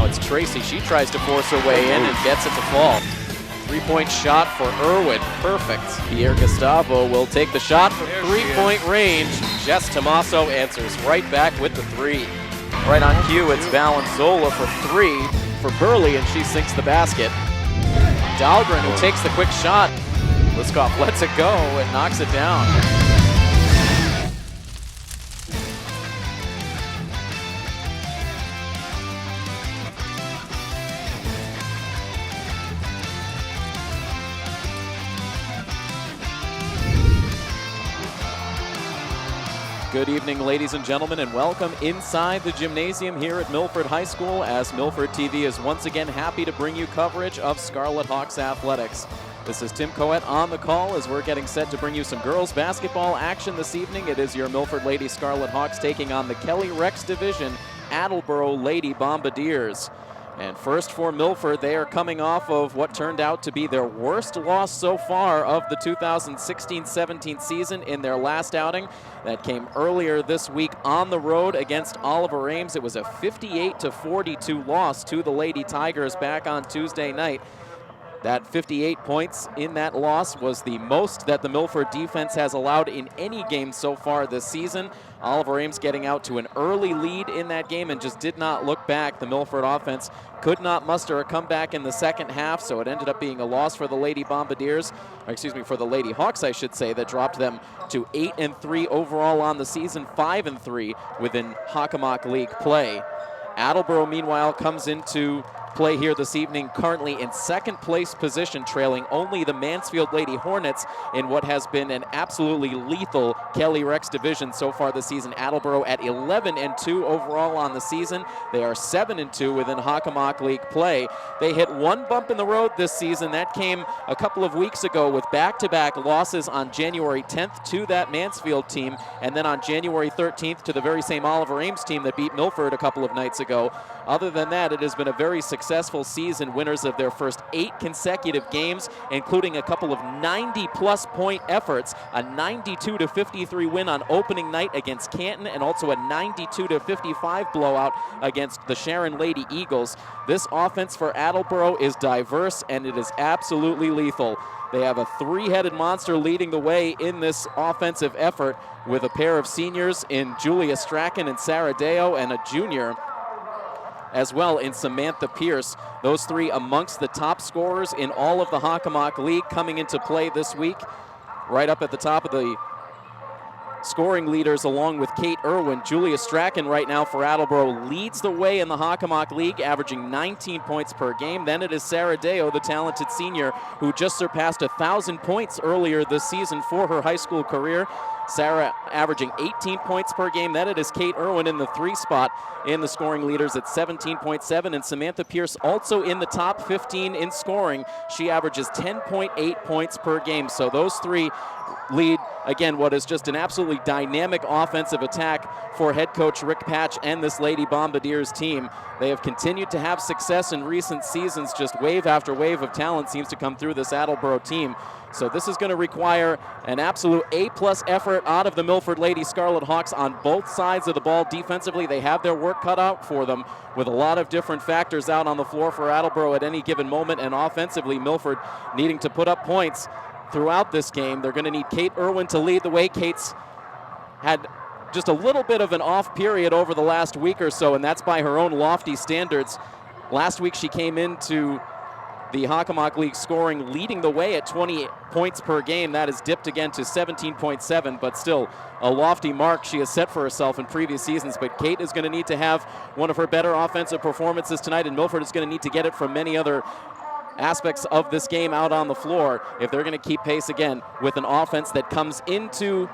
it's Tracy. She tries to force her way in and gets it to fall. Three-point shot for Irwin. Perfect. Pierre Gustavo will take the shot from three-point range. Jess Tomaso answers right back with the three. Right on cue, it's Valenzola for three for Burley, and she sinks the basket. Dahlgren, who takes the quick shot. Liskoff lets it go and knocks it down. Good evening, ladies and gentlemen, and welcome inside the gymnasium here at Milford High School, as Milford TV is once again happy to bring you coverage of Scarlet Hawks athletics. This is Tim Coet on the call as we're getting set to bring you some girls basketball action this evening. It is your Milford Lady Scarlet Hawks taking on the Kelly Rex Division Attleboro Lady Bombardiers. And first for Milford, they are coming off of what turned out to be their worst loss so far of the 2016-17 season in their last outing. That came earlier this week on the road against Oliver Ames. It was a 58-42 loss to the Lady Tigers back on Tuesday night. That 58 points in that loss was the most that the Milford defense has allowed in any game so far this season. Oliver Ames getting out to an early lead in that game and just did not look back. The Milford offense could not muster a comeback in the second half, so it ended up being a loss for the Lady Bombardiers, or excuse me, for the Lady Hawks, I should say, that dropped them to 8-3 overall on the season, 5-3 within Hockomock League play. Attleboro, meanwhile, comes into play here this evening, currently in second place position, trailing only the Mansfield Lady Hornets in what has been an absolutely lethal Kelly Rex division so far this season. Attleboro at 11-2 overall on the season. They are 7-2 within Hockomock League play. They hit one bump in the road this season. That came a couple of weeks ago with back-to-back losses on January 10th to that Mansfield team, and then on January 13th to the very same Oliver Ames team that beat Milford a couple of nights ago. Other than that, it has been a very successful season, winners of their first 8 consecutive games, including a couple of 90-plus point efforts, a 92-53 win on opening night against Canton, and also a 92-55 blowout against the Sharon Lady Eagles. This offense for Attleboro is diverse, and it is absolutely lethal. They have a three-headed monster leading the way in this offensive effort, with a pair of seniors in Julia Strachan and Sarah Deo, and a junior as well in Samantha Pierce. Those three amongst the top scorers in all of the Hockomock League coming into play this week. Right up at the top of the scoring leaders along with Kate Irwin. Julia Strachan right now for Attleboro leads the way in the Hockomock League, averaging 19 points per game. Then it is Sarah Deo, the talented senior, who just surpassed 1,000 points earlier this season for her high school career. Sarah averaging 18 points per game. Then it is Kate Irwin in the 3 spot in the scoring leaders at 17.7, and Samantha Pierce also in the top 15 in scoring. She averages 10.8 points per game. So those three lead, again, what is just an absolutely dynamic offensive attack for head coach Rick Patch and this Lady Bombardiers team. They have continued to have success in recent seasons. Just wave after wave of talent seems to come through this Attleboro team. So this is going to require an absolute A-plus effort out of the Milford Lady Scarlet Hawks on both sides of the ball. Defensively, they have their work cut out for them with a lot of different factors out on the floor for Attleboro at any given moment. And offensively, Milford needing to put up points throughout this game. They're going to need Kate Irwin to lead the way. Kate's had just a little bit of an off period over the last week or so, and that's by her own lofty standards. Last week she came into the Hockomock League scoring leading the way at 20 points per game. That has dipped again to 17.7, but still a lofty mark she has set for herself in previous seasons. But Kate is going to need to have one of her better offensive performances tonight, and Milford is going to need to get it from many other aspects of this game out on the floor if they're going to keep pace again with an offense that comes into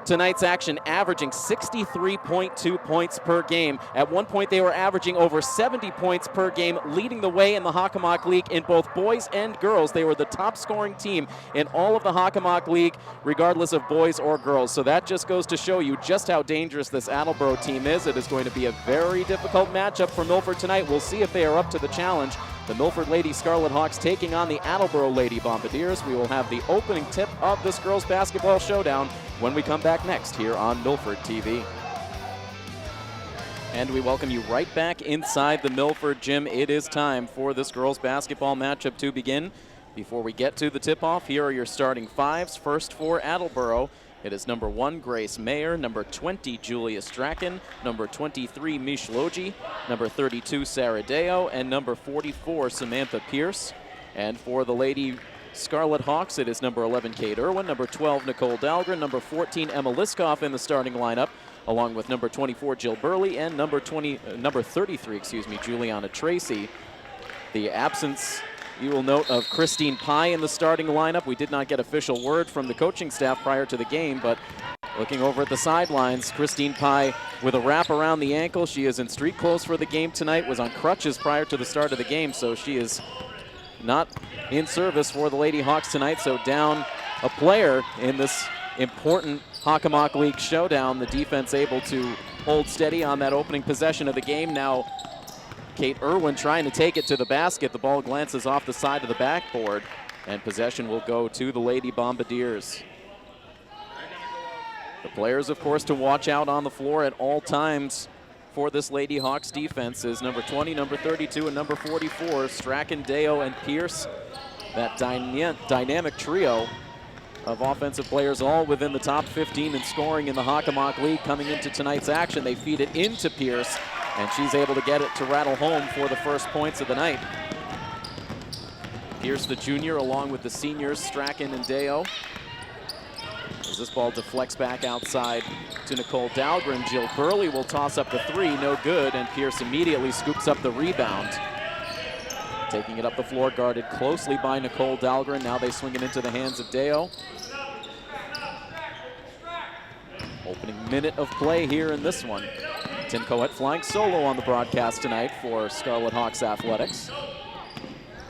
tonight's action averaging 63.2 points per game. At one point, they were averaging over 70 points per game, leading the way in the Hockomock League in both boys and girls. They were the top scoring team in all of the Hockomock League, regardless of boys or girls. So that just goes to show you just how dangerous this Attleboro team is. It is going to be a very difficult matchup for Milford tonight. We'll see if they are up to the challenge. The Milford Lady Scarlet Hawks taking on the Attleboro Lady Bombardiers. We will have the opening tip of this girls basketball showdown when we come back next here on Milford TV. And we welcome you right back inside the Milford gym. It is time for this girls basketball matchup to begin. Before we get to the tip-off, here are your starting fives. First for Attleboro, it is number 1, Grace Mayer, number 20, Julia Strachan, number 23, Mish Logi, number 32, Sarah Deo, and number 44, Samantha Pierce. And for the Lady Scarlet Hawks, it is number 11, Kate Irwin, number 12, Nicole Dahlgren, number 14, Emma Liskoff in the starting lineup, along with number 24, Jill Burley, and number 33, Juliana Tracy. The absence, you will note, of Christine Pye in the starting lineup. We did not get official word from the coaching staff prior to the game, but looking over at the sidelines, Christine Pye with a wrap around the ankle. She is in street clothes for the game tonight, was on crutches prior to the start of the game, so she is not in service for the Lady Hawks tonight, so down a player in this important Hockomock League showdown. The defense able to hold steady on that opening possession of the game. Now Kate Irwin trying to take it to the basket. The ball glances off the side of the backboard, and possession will go to the Lady Bombardiers. The players, of course, to watch out on the floor at all times for this Lady Hawks defense is number 20, number 32, and number 44, Strachan, Deo, and Pierce. That dynamic trio of offensive players, all within the top 15 in scoring in the Hockomock League. Coming into tonight's action, they feed it into Pierce, and she's able to get it to rattle home for the first points of the night. Pierce, the junior, along with the seniors, Strachan and Deo. As this ball deflects back outside to Nicole Dahlgren, Jill Burley will toss up the three, no good, and Pierce immediately scoops up the rebound. Taking it up the floor, guarded closely by Nicole Dahlgren. Now they swing it into the hands of Deo. Opening minute of play here in this one. Tim Coet flying solo on the broadcast tonight for Scarlet Hawks Athletics.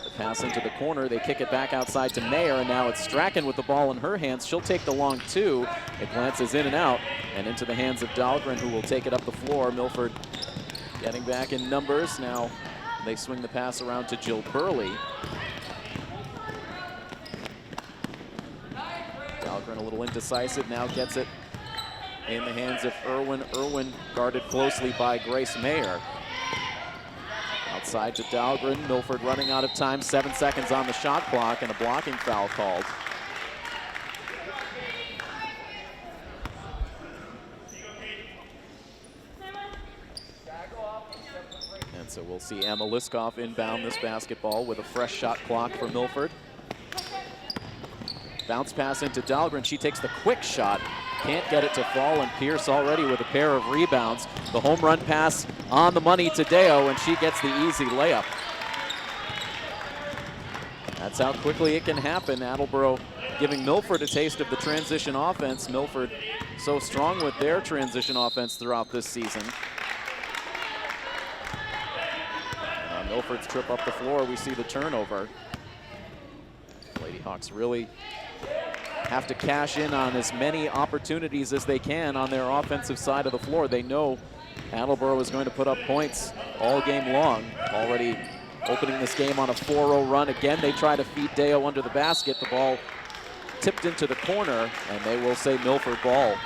The pass into the corner, they kick it back outside to Mayer, and now it's Strachan with the ball in her hands. She'll take the long two. It glances in and out, and into the hands of Dahlgren, who will take it up the floor. Milford getting back in numbers. Now they swing the pass around to Jill Burley. Dahlgren a little indecisive, now gets it in the hands of Irwin. Irwin guarded closely by Grace Mayer. Outside to Dahlgren. Milford running out of time. 7 seconds on the shot clock, and a blocking foul called. And so we'll see Emma Liskoff inbound this basketball with a fresh shot clock for Milford. Bounce pass into Dahlgren. She takes the quick shot. Can't get it to fall, and Pierce already with a pair of rebounds. The home run pass on the money to Deo, and she gets the easy layup. That's how quickly it can happen. Attleboro giving Milford a taste of the transition offense. Milford so strong with their transition offense throughout this season. And on Milford's trip up the floor, we see the turnover. Lady Hawks really have to cash in on as many opportunities as they can on their offensive side of the floor. They know Attleboro is going to put up points all game long. Already opening this game on a 4-0 run. Again, they try to feed Deo under the basket. The ball tipped into the corner, and they will say Milford ball.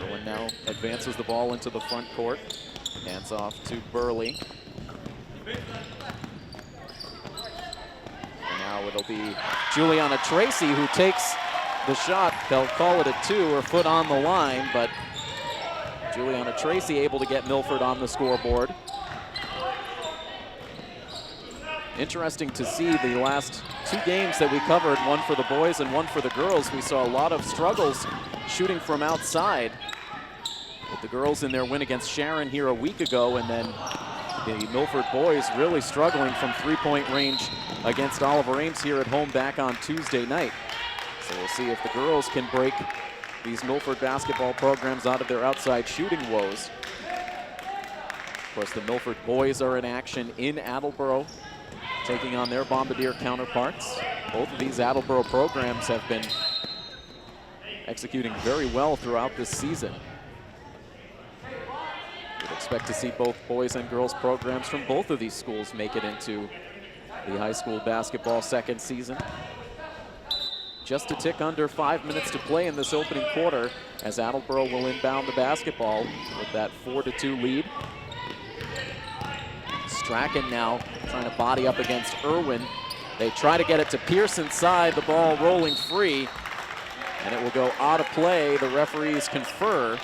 Irwin now advances the ball into the front court. Hands off to Burley. And now it'll be Juliana Tracy who takes the shot. They'll call it a 2, her foot on the line, but Juliana Tracy able to get Milford on the scoreboard. Interesting to see the last 2 games that we covered, one for the boys and one for the girls. We saw a lot of struggles shooting from outside, with the girls in their win against Sharon here a week ago, and then the Milford boys really struggling from 3-point range against Oliver Ames here at home back on Tuesday night. So we'll see if the girls can break these Milford basketball programs out of their outside shooting woes. Of course, the Milford boys are in action in Attleboro, taking on their Bombardier counterparts. Both of these Attleboro programs have been executing very well throughout this season. We'd expect to see both boys and girls programs from both of these schools make it into the high school basketball second season. just a tick under 5 minutes to play in this opening quarter as Attleboro will inbound the basketball with that 4-2 lead. Strachan now trying to body up against Irwin. They try to get it to Pierce inside, the ball rolling free, and it will go out of play. The referees confer.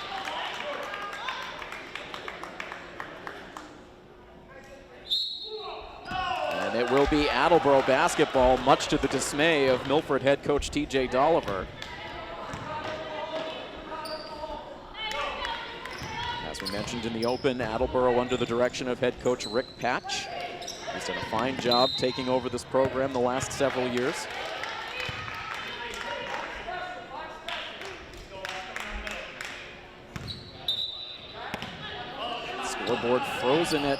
And it will be Attleboro basketball, much to the dismay of Milford head coach TJ Dolliver. As we mentioned in the open, Attleboro under the direction of head coach Rick Patch. He's done a fine job taking over this program the last several years. Scoreboard frozen at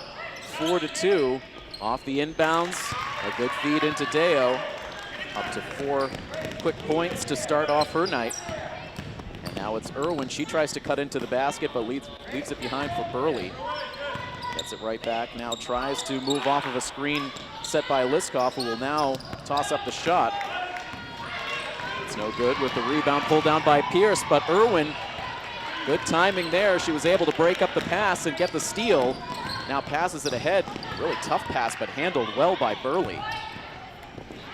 4-2. Off the inbounds, a good feed into Deo. Up to 4 quick points to start off her night. And now it's Irwin. She tries to cut into the basket, but leaves it behind for Burley. Gets it right back, now tries to move off of a screen set by Liskoff, who will now toss up the shot. It's no good with the rebound pulled down by Pierce, but Irwin, good timing there. She was able to break up the pass and get the steal. Now passes it ahead. Really tough pass, but handled well by Burley.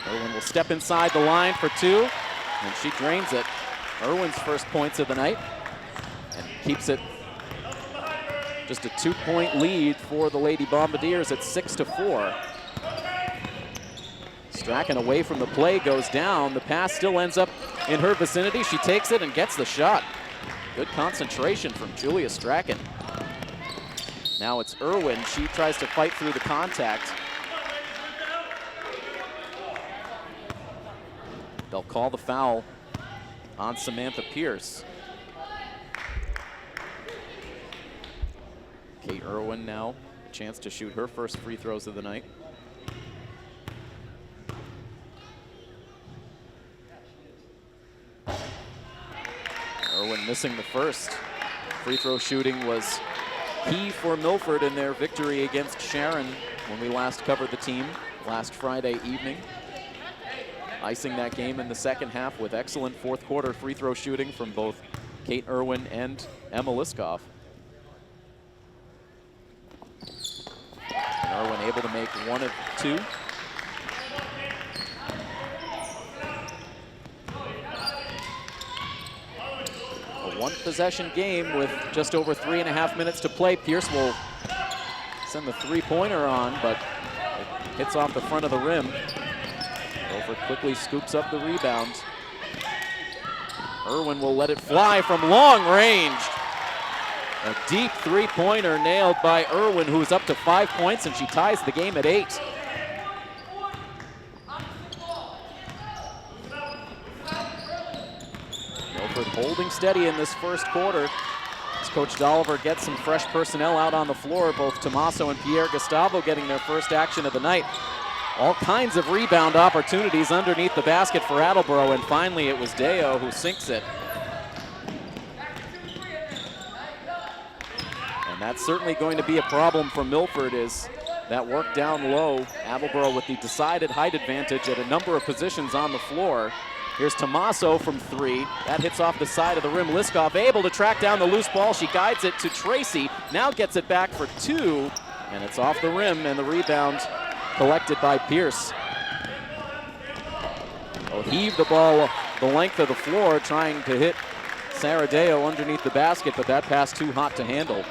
Irwin will step inside the line for 2, and she drains it. Irwin's first points of the night, and keeps it just a 2-point lead for the Lady Bombardiers at 6-4. Strachan away from the play, goes down. The pass still ends up in her vicinity. She takes it and gets the shot. Good concentration from Julia Strachan. Now it's Irwin. She tries to fight through the contact. They'll call the foul on Samantha Pierce. Kate Irwin now, a chance to shoot her first free throws of the night. Irwin missing the first. Free throw shooting was key for Milford in their victory against Sharon when we last covered the team last Friday evening. Icing that game in the second half with excellent fourth quarter free throw shooting from both Kate Irwin and Emma Liskoff. And Irwin able to make 1 of 2. A 1-possession game with just over 3.5 minutes to play. Pierce will send the 3-pointer on, but it hits off the front of the rim. Milford quickly scoops up the rebound. Irwin will let it fly from long range. A deep 3-pointer nailed by Irwin, who's up to 5 points, and she ties the game at 8. Milford holding steady in this first quarter as Coach Dolliver gets some fresh personnel out on the floor. Both Tommaso and Pierre Gustavo getting their first action of the night. All kinds of rebound opportunities underneath the basket for Attleboro, and finally it was Deo who sinks it. And that's certainly going to be a problem for Milford, is that work down low. Attleboro with the decided height advantage at a number of positions on the floor. Here's Tommaso from 3. That hits off the side of the rim. Liskoff able to track down the loose ball. She guides it to Tracy. Now gets it back for 2, and it's off the rim, and the rebound collected by Pierce. Will heave the ball the length of the floor, trying to hit Sarah Deo underneath the basket, but that pass too hot to handle.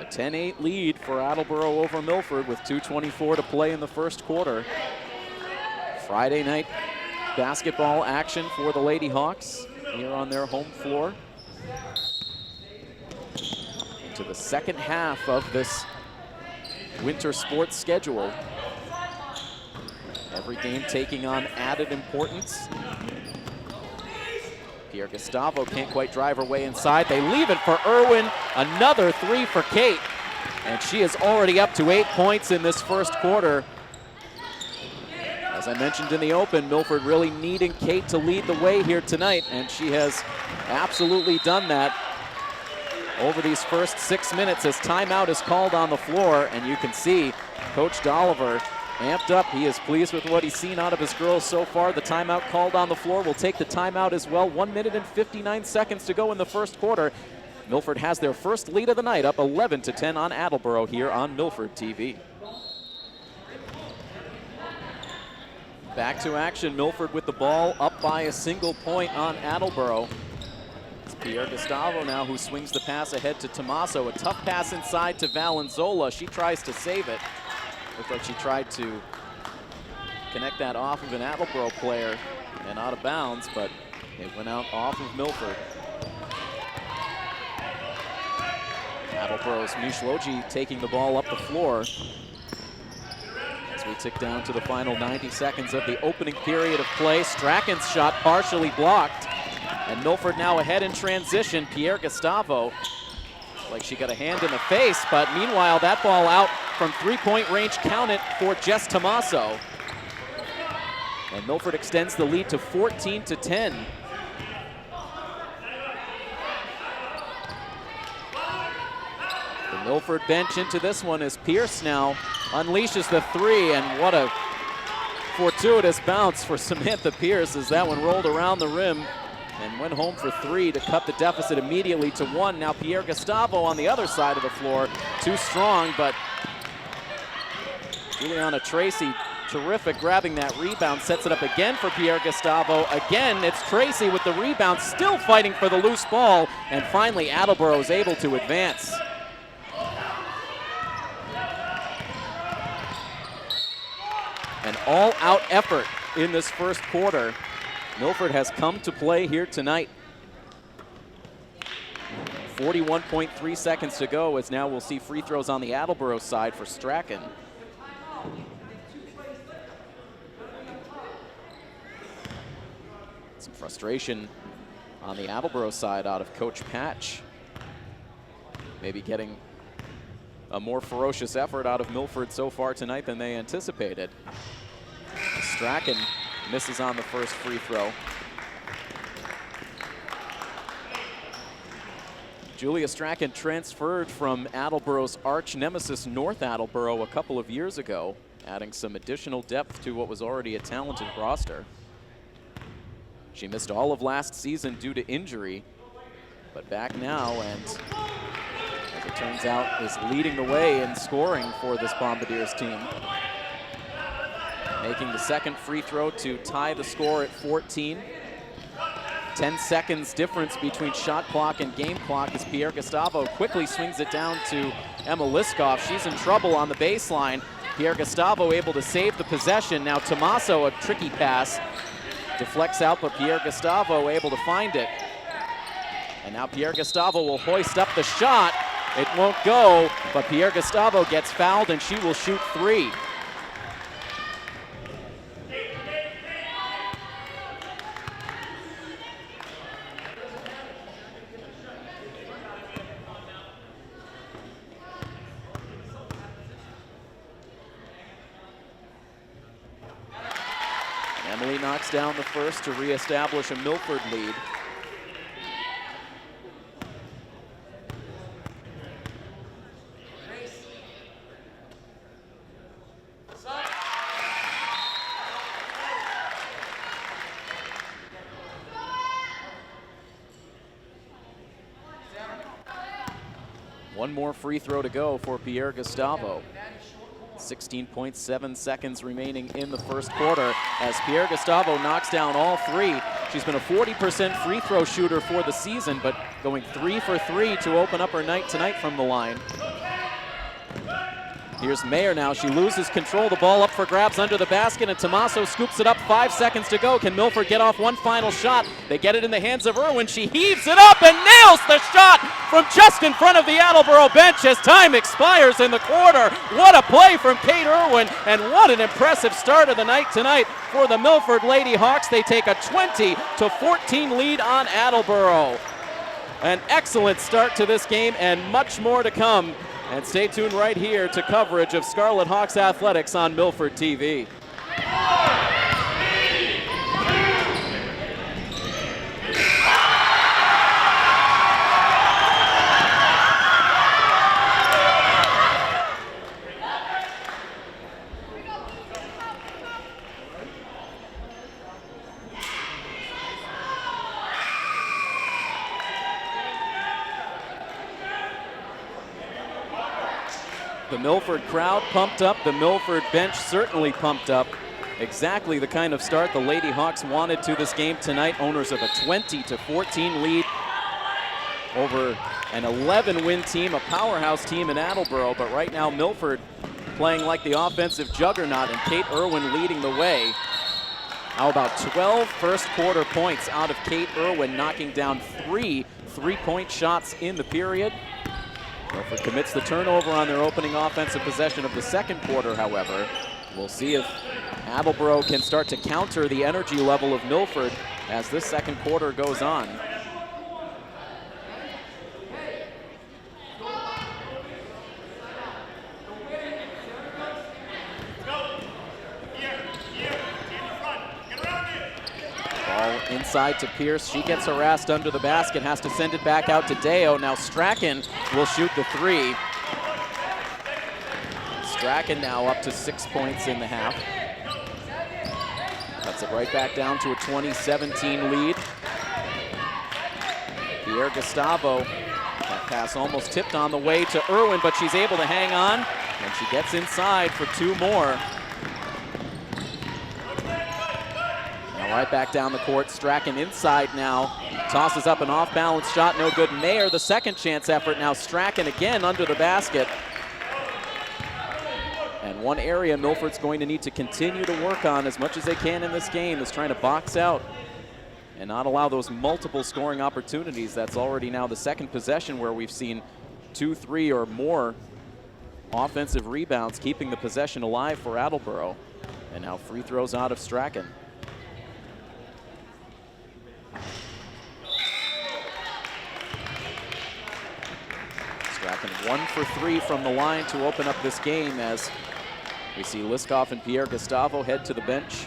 A 10-8 lead for Attleboro over Milford with 2:24 to play in the first quarter. Friday night basketball action for the Lady Hawks here on their home floor. To the second half of this winter sports schedule. Every game taking on added importance. Pierre Gustavo can't quite drive her way inside. They leave it for Irwin. Another 3 for Kate. And she is already up to 8 points in this first quarter. As I mentioned in the open, Milford really needing Kate to lead the way here tonight, and she has absolutely done that over these first 6 minutes as timeout is called on the floor. And you can see Coach Dolliver amped up. He is pleased with what he's seen out of his girls so far. The timeout called on the floor will take the timeout as well. 1 minute and 59 seconds to go in the first quarter. Milford has their first lead of the night, up 11-10 on Attleboro here on Milford TV. Back to action, Milford with the ball, up by a single point on Attleboro. It's Pierre Gustavo now who swings the pass ahead to Tommaso. A tough pass inside to Valenzola. She tries to save it. Looked like she tried to connect that off of an Attleboro player and out of bounds, but it went out off of Milford. Attleboro's Mishloji taking the ball up the floor. As we tick down to the final 90 seconds of the opening period of play, Strachan's shot partially blocked. And Milford now ahead in transition. Pierre Gustavo, like she got a hand in the face, but meanwhile that ball out from three-point range, count it for Jess Tommaso. And Milford extends the lead to 14-10. The Milford bench into this one as Pierce now unleashes the three, and what a fortuitous bounce for Samantha Pierce as that one rolled around the rim and went home for three to cut the deficit immediately to one. Now Pierre Gustavo on the other side of the floor, too strong, but Juliana Tracy, terrific grabbing that rebound, sets it up again for Pierre Gustavo. Again, it's Tracy with the rebound, still fighting for the loose ball, and finally Attleboro is able to advance. An all-out effort in this first quarter. Milford has come to play here tonight. 41.3 seconds to go as now we'll see free throws on the Attleboro side for Strachan. Some frustration on the Attleboro side out of Coach Patch. Maybe getting a more ferocious effort out of Milford so far tonight than they anticipated. Strachan misses on the first free throw. Julia Strachan transferred from Attleboro's arch nemesis North Attleboro a couple of years ago, adding some additional depth to what was already a talented roster. She missed all of last season due to injury, but back now, and as it turns out, is leading the way in scoring for this Bombardiers team. Making the second free throw to tie the score at 14. 10 seconds difference between shot clock and game clock as Pierre Gustavo quickly swings it down to Emma Liskoff. She's in trouble on the baseline. Pierre Gustavo able to save the possession. Now Tommaso, a tricky pass, deflects out, but Pierre Gustavo able to find it. And now Pierre Gustavo will hoist up the shot. It won't go, but Pierre Gustavo gets fouled and she will shoot three. Emily knocks down the first to reestablish a Milford lead. One more free throw to go for Pierre Gustavo. 16.7 seconds remaining in the first quarter as Pierre Gustavo knocks down all three. She's been a 40% free throw shooter for the season, but going 3 for 3 to open up her night tonight from the line. Here's Mayer now. She loses control. The ball up for grabs under the basket, and Tommaso scoops it up. 5 seconds to go. Can Milford get off one final shot? They get it in the hands of Irwin. She heaves it up and nails the shot from just in front of the Attleboro bench as time expires in the quarter. What a play from Kate Irwin, and what an impressive start of the night tonight for the Milford Lady Hawks. They take a 20-14 lead on Attleboro. An excellent start to this game and much more to come. And stay tuned right here to coverage of Scarlet Hawks Athletics on Milford TV. The Milford crowd pumped up. The Milford bench certainly pumped up. Exactly the kind of start the Lady Hawks wanted to this game tonight. Owners of a 20-14 lead over an 11-win team, a powerhouse team in Attleboro. But right now, Milford playing like the offensive juggernaut, and Kate Irwin leading the way. How about 12 first quarter points out of Kate Irwin, knocking down 3 three-point shots in the period. Milford commits the turnover on their opening offensive possession of the second quarter, however. We'll see if Attleboro can start to counter the energy level of Milford as this second quarter goes on. Ball inside to Pierce. She gets harassed under the basket, has to send it back out to Deo. Now Strachan will shoot the three. Strachan now up to 6 points in the half. Cuts it right back down to a 20-17 lead. Pierre Gustavo, that pass almost tipped on the way to Irwin, but she's able to hang on, and she gets inside for 2 more. Now right back down the court, Strachan inside now. Tosses up an off-balance shot, no good. Mayer, the second chance effort. Now Strachan again under the basket. And one area Milford's going to need to continue to work on as much as they can in this game is trying to box out and not allow those multiple scoring opportunities. That's already now the second possession where we've seen 2, 3, or more offensive rebounds, keeping the possession alive for Attleboro. And now free throws out of Strachan. Strachan 1 for 3 from the line to open up this game as we see Liskoff and Pierre Gustavo head to the bench.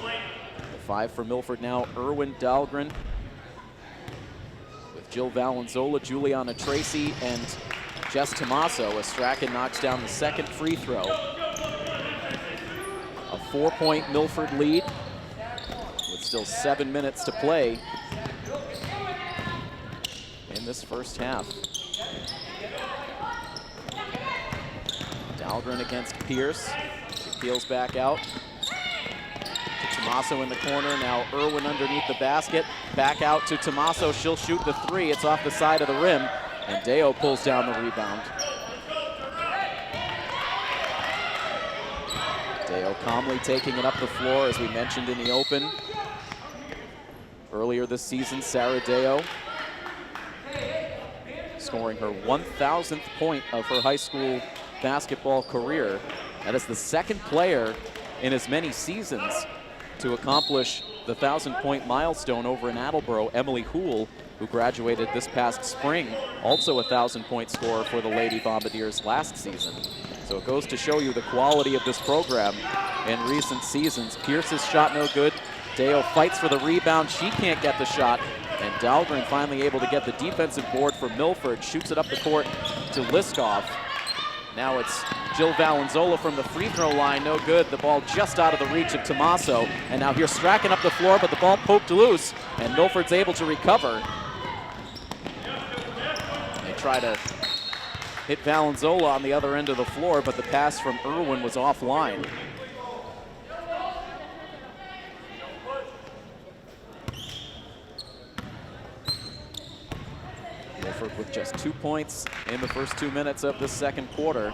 The 5 for Milford now, Irwin Dahlgren, with Jill Valenzola, Juliana Tracy, and Jess Tomaso as Strachan knocks down the second free throw. A 4-point Milford lead with still 7 minutes to play in this first half. Dahlgren against Pierce. She peels back out. To Tomaso in the corner. Now Irwin underneath the basket. Back out to Tomaso. She'll shoot the 3. It's off the side of the rim. And Deo pulls down the rebound. Deo calmly taking it up the floor, as we mentioned in the open. Earlier this season, Sarah Deo scoring her 1,000th point of her high school basketball career. That is the second player in as many seasons to accomplish the 1,000-point milestone over in Attleboro. Emily Houle, who graduated this past spring, also a 1,000-point scorer for the Lady Bombardiers last season. So it goes to show you the quality of this program in recent seasons. Pierce's shot no good. Deo fights for the rebound. She can't get the shot. And Dahlgren finally able to get the defensive board for Milford. Shoots it up the court to Liskoff. Now it's Jill Valenzola from the free throw line, no good. The ball just out of the reach of Tomaso. And now here's Strachan up the floor, but the ball poked loose, and Milford's able to recover. They try to hit Valenzola on the other end of the floor, but the pass from Irwin was offline. Milford with just 2 points in the first 2 minutes of the second quarter.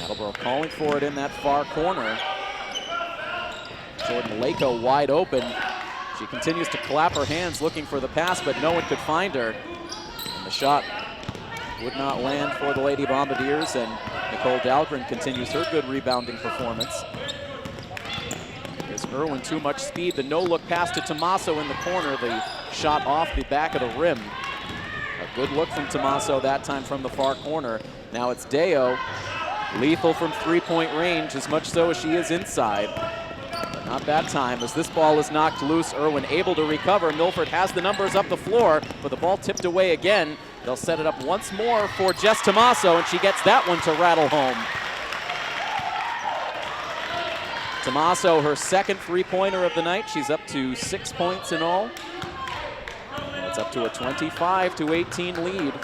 Attleboro calling for it in that far corner. Jordan Lako wide open. She continues to clap her hands looking for the pass, but no one could find her. And the shot would not land for the Lady Bombardiers, and Nicole Dahlgren continues her good rebounding performance. There's Irwin, too much speed. The no-look pass to Tomaso in the corner. The shot off the back of the rim. A good look from Tomaso, that time from the far corner. Now it's Deo, lethal from three-point range, as much so as she is inside. But not that time, as this ball is knocked loose. Irwin able to recover. Milford has the numbers up the floor, but the ball tipped away again. They'll set it up once more for Jess Tomaso, and she gets that one to rattle home. Tomaso, her second three-pointer of the night. She's up to 6 points in all. And it's up to a 25-18 lead.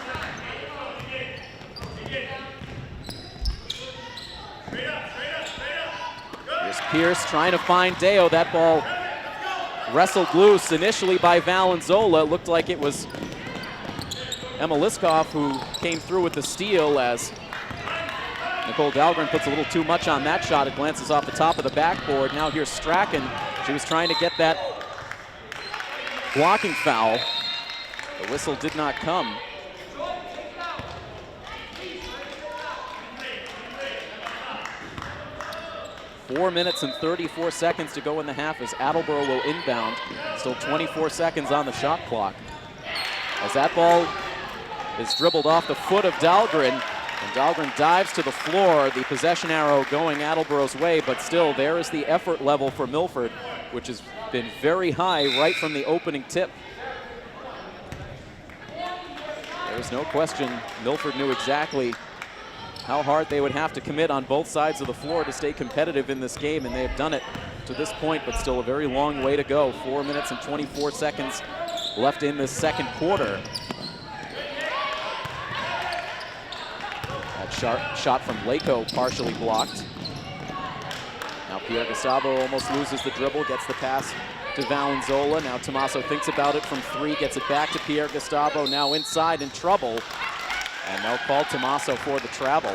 Here's Pierce trying to find Deo. That ball wrestled loose initially by Valenzola. It looked like it was Emma Liskoff who came through with the steal as Nicole Dahlgren puts a little too much on that shot. It glances off the top of the backboard. Now here's Strachan. She was trying to get that blocking foul. The whistle did not come. Four minutes and 34 seconds to go in the half as Attleboro will inbound. Still 24 seconds on the shot clock. As that ball is dribbled off the foot of Dahlgren, and Dahlgren dives to the floor, the possession arrow going Attleboro's way, but still there is the effort level for Milford, which has been very high right from the opening tip. There's no question Milford knew exactly how hard they would have to commit on both sides of the floor to stay competitive in this game, and they have done it to this point, but still a very long way to go. 4 minutes and 24 seconds left in this second quarter. That shot from Lako partially blocked. Now Pierre Gustavo almost loses the dribble, gets the pass to Valenzola. Now Tommaso thinks about it from three, gets it back to Pierre Gustavo, now inside in trouble. And they'll call Tommaso for the travel.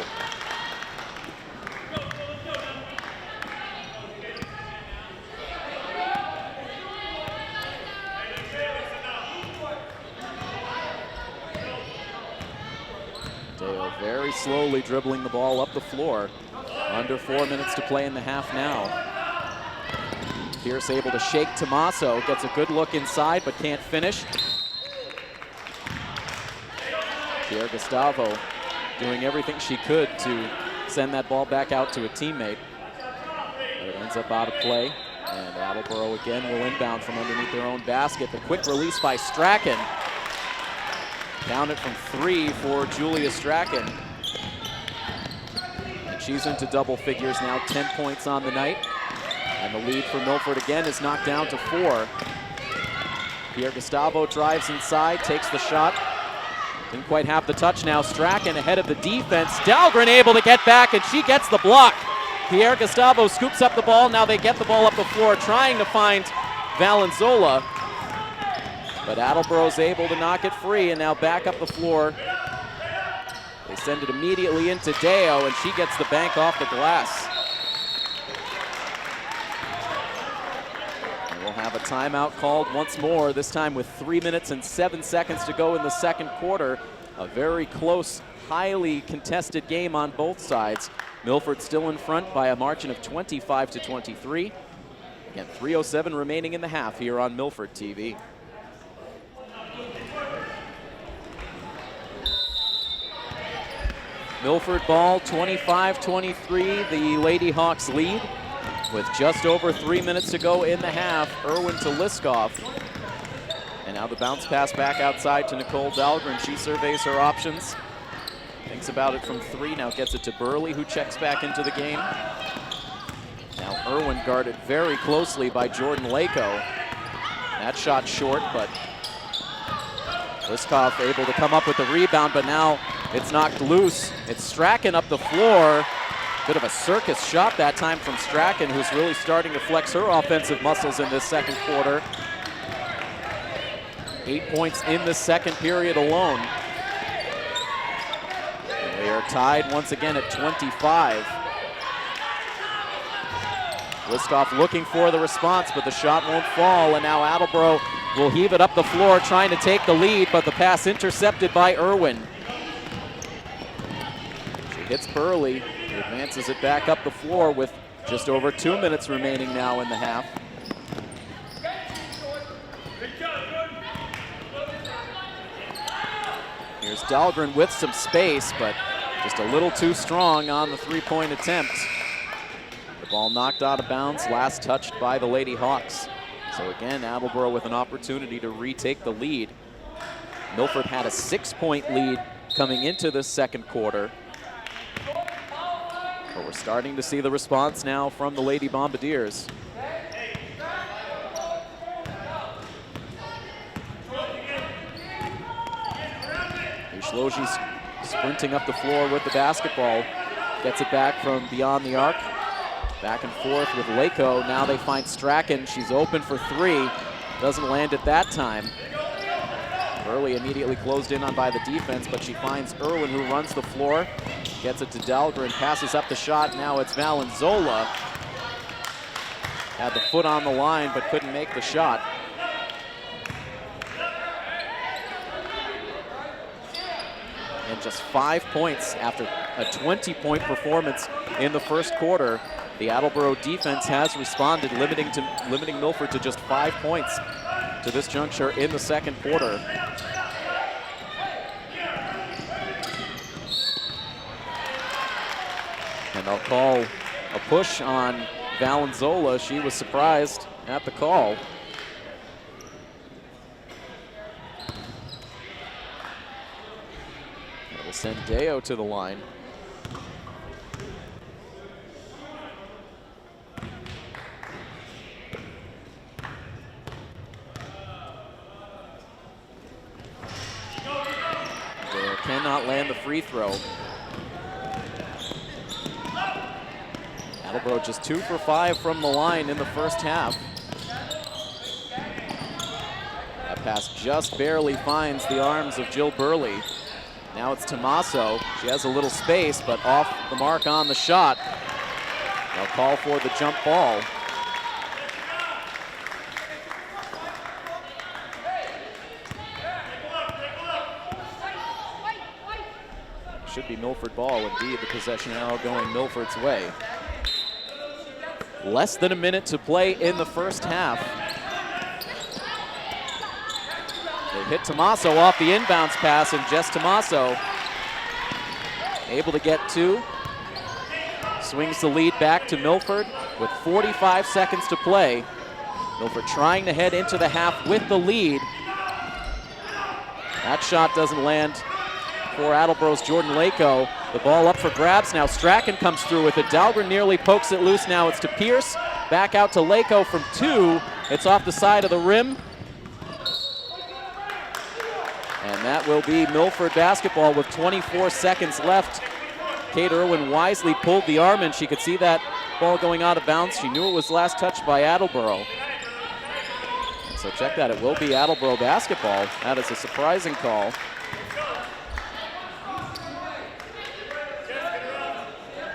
Deo very slowly dribbling the ball up the floor. Under 4 minutes to play in the half now. Pierce able to shake Tommaso, gets a good look inside but can't finish. Pierre Gustavo doing everything she could to send that ball back out to a teammate. But it ends up out of play, and Attleboro again will inbound from underneath their own basket. The quick release by Strachan. Down it from three for Julia Strachan. And she's into double figures now, 10 points on the night. And the lead for Milford again is knocked down to 4. Pierre Gustavo drives inside, takes the shot. Didn't quite have the touch now. Strachan ahead of the defense. Dahlgren able to get back, and she gets the block. Pierre Gustavo scoops up the ball. Now they get the ball up the floor, trying to find Valenzola. But Attleboro's able to knock it free, and now back up the floor. They send it immediately into Deo, and she gets the bank off the glass. And we'll have a timeout called once more, this time with 3 minutes and 7 seconds to go in the second quarter. A very close, highly contested game on both sides. Milford still in front by a margin of 25-23. Again, 3:07 remaining in the half here on Milford TV. Milford ball, 25-23, the Lady Hawks lead with just over 3 minutes to go in the half. Irwin to Liskoff. And now the bounce pass back outside to Nicole Dahlgren. She surveys her options. Thinks about it from three, now gets it to Burley, who checks back into the game. Now Irwin guarded very closely by Jordan Lako. That shot short, but Liskoff able to come up with the rebound, but now it's knocked loose. It's Strachan up the floor. Bit of a circus shot that time from Strachan, who's really starting to flex her offensive muscles in this second quarter. 8 points in the second period alone. And we are tied once again at 25. Liskoff looking for the response, but the shot won't fall, and now Attleboro will heave it up the floor, trying to take the lead, but the pass intercepted by Irwin. She hits Burley, who advances it back up the floor with just over 2 minutes remaining now in the half. Here's Dahlgren with some space, but just a little too strong on the three-point attempt. The ball knocked out of bounds, last touched by the Lady Hawks. So again, Attleboro with an opportunity to retake the lead. Milford had a 6-point lead coming into this second quarter. But we're starting to see the response now from the Lady Bombardiers. Ushloji's sprinting up the floor with the basketball. Gets it back from beyond the arc. Back and forth with Lako. Now they find Strachan. She's open for three. Doesn't land at that time. Burley immediately closed in on by the defense, but she finds Irwin, who runs the floor. Gets it to Dahlgren, passes up the shot. Now it's Valenzola. Had the foot on the line, but couldn't make the shot. And just 5 points after a 20-point performance in the first quarter. The Attleboro defense has responded, limiting Milford to just 5 points to this juncture in the second quarter. And they'll call a push on Valenzola. She was surprised at the call. It will send Deo to the line. Deo cannot land the free throw. Attleboro just 2 for 5 from the line in the first half. That pass just barely finds the arms of Jill Burley. Now it's Tommaso. She has a little space, but off the mark on the shot. They'll call for the jump ball. Should be Milford ball. Indeed, the possession now going Milford's way. Less than a minute to play in the first half. They hit Tommaso off the inbounds pass, and Jess Tommaso able to get 2. Swings the lead back to Milford with 45 seconds to play. Milford trying to head into the half with the lead. That shot doesn't land for Attleboro's Jordan Lako. The ball up for grabs now. Strachan comes through with it. Dahlgren nearly pokes it loose. Now it's to Pierce. Back out to Lako from 2. It's off the side of the rim. And that will be Milford basketball with 24 seconds left. Kate Irwin wisely pulled the arm, and she could see that ball going out of bounds. She knew it was last touched by Attleboro. So check that. It will be Attleboro basketball. That is a surprising call.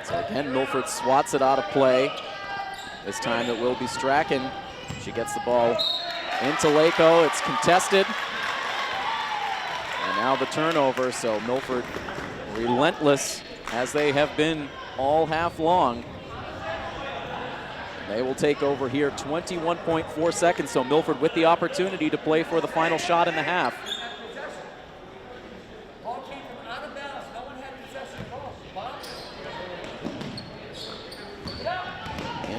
So again, Milford swats it out of play. This time it will be Strachan. She gets the ball into Lako. It's contested. And now the turnover. So Milford relentless, as they have been all half long. They will take over here. 21.4 seconds. So Milford with the opportunity to play for the final shot in the half.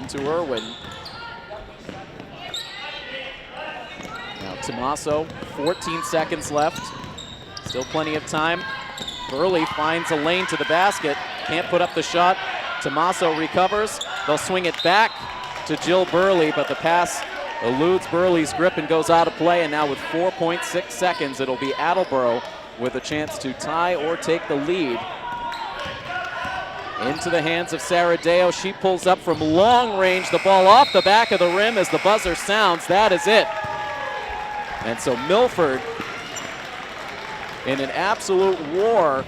To Irwin. Now Tommaso, 14 seconds left. Still plenty of time. Burley finds a lane to the basket. Can't put up the shot. Tommaso recovers. They'll swing it back to Jill Burley, but the pass eludes Burley's grip and goes out of play. And now with 4.6 seconds, it'll be Attleboro with a chance to tie or take the lead. Into the hands of Sarah Deo. She pulls up from long range. The ball off the back of the rim as the buzzer sounds. That is it. And so Milford in an absolute war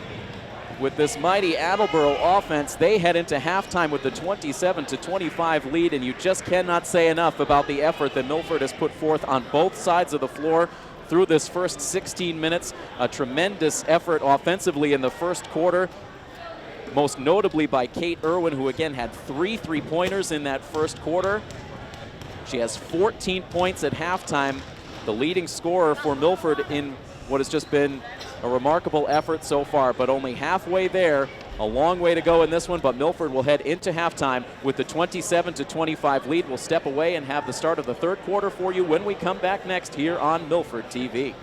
with this mighty Attleboro offense. They head into halftime with the 27-25 lead, and you just cannot say enough about the effort that Milford has put forth on both sides of the floor through this first 16 minutes. A tremendous effort offensively in the first quarter, most notably by Kate Irwin, who again had 3 3-pointers in that first quarter. She has 14 points at halftime, the leading scorer for Milford in what has just been a remarkable effort so far, but only halfway there. A long way to go in this one, but Milford will head into halftime with the 27-25 lead. We'll step away and have the start of the third quarter for you when we come back next here on Milford TV.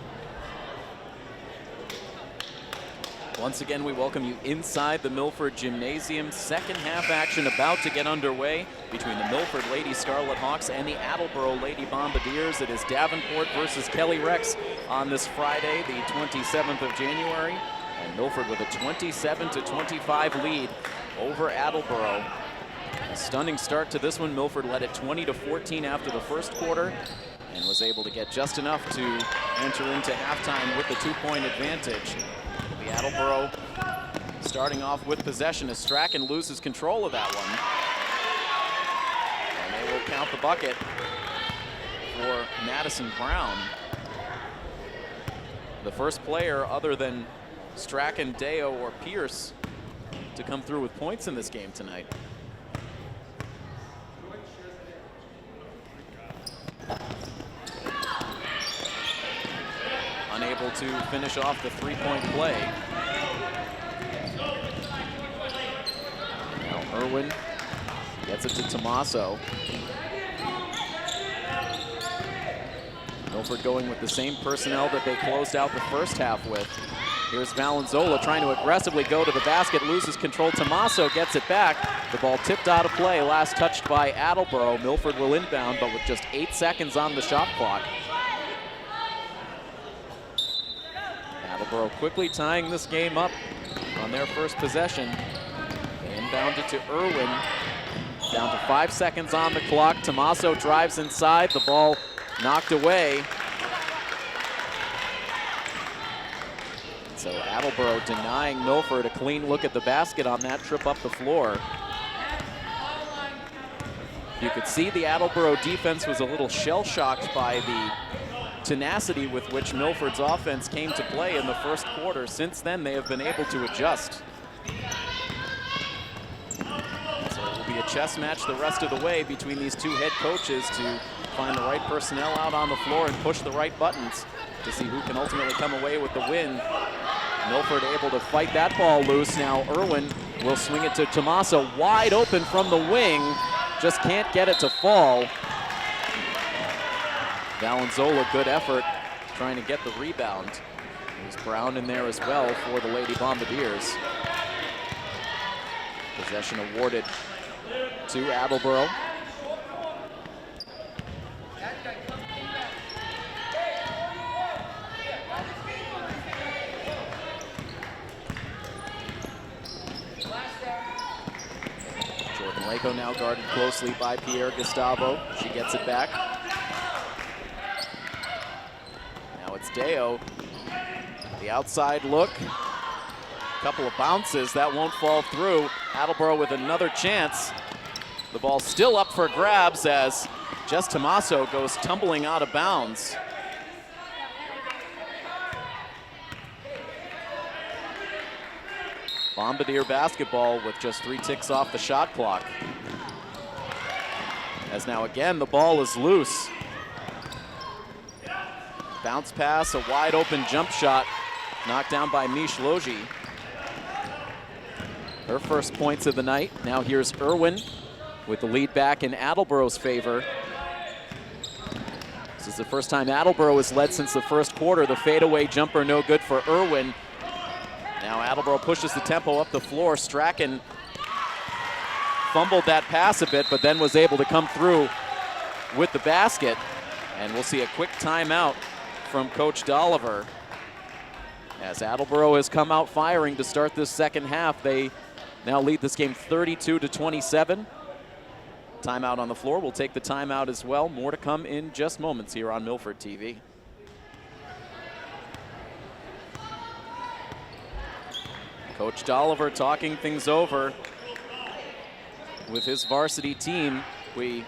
Once again, we welcome you inside the Milford Gymnasium. Second half action about to get underway between the Milford Lady Scarlet Hawks and the Attleboro Lady Bombardiers. It is Davenport versus Kelly Rex on this Friday, the 27th of January. And Milford with a 27-25 lead over Attleboro. Stunning start to this one. Milford led it 20-14 after the first quarter and was able to get just enough to enter into halftime with the 2-point advantage. The Attleboro starting off with possession as Strachan loses control of that one. And they will count the bucket for Madison Brown. The first player other than Strachan, Deo, or Pierce to come through with points in this game tonight. Unable to finish off the 3-point play. Now Irwin gets it to Tommaso. Milford going with the same personnel that they closed out the first half with. Here's Valenzola trying to aggressively go to the basket, loses control. Tommaso gets it back. The ball tipped out of play, last touched by Attleboro. Milford will inbound, but with just 8 seconds on the shot clock. Attleboro quickly tying this game up on their first possession. They inbounded to Irwin. Down to 5 seconds on the clock. Tommaso drives inside, the ball knocked away. So Attleboro denying Milford a clean look at the basket on that trip up the floor. You could see the Attleboro defense was a little shell-shocked by the tenacity with which Milford's offense came to play in the first quarter. Since then, they have been able to adjust. So it will be a chess match the rest of the way between these two head coaches to find the right personnel out on the floor and push the right buttons to see who can ultimately come away with the win. Milford able to fight that ball loose. Now Irwin will swing it to Tommaso, wide open from the wing, just can't get it to fall. Valenzola, good effort trying to get the rebound. There's Brown in there as well for the Lady Bombardiers. Possession awarded to Attleboro. Lako now guarded closely by Pierre Gustavo. She gets it back. Now it's Deo. The outside look. Couple of bounces, that won't fall through. Attleboro with another chance. The ball still up for grabs as Jess Tommaso goes tumbling out of bounds. Bombardier basketball with just 3 ticks off the shot clock. As now again, the ball is loose. Bounce pass, a wide open jump shot, knocked down by Mish Logi. Her first points of the night. Now here's Irwin with the lead back in Attleboro's favor. This is the first time Attleboro has led since the first quarter. The fadeaway jumper no good for Irwin. Now Attleboro pushes the tempo up the floor. Strachan fumbled that pass a bit, but then was able to come through with the basket. And we'll see a quick timeout from Coach Dolliver. As Attleboro has come out firing to start this second half, they now lead this game 32-27. Timeout on the floor. We'll take the timeout as well. More to come in just moments here on Milford TV. Coach Dolliver talking things over with his varsity team. We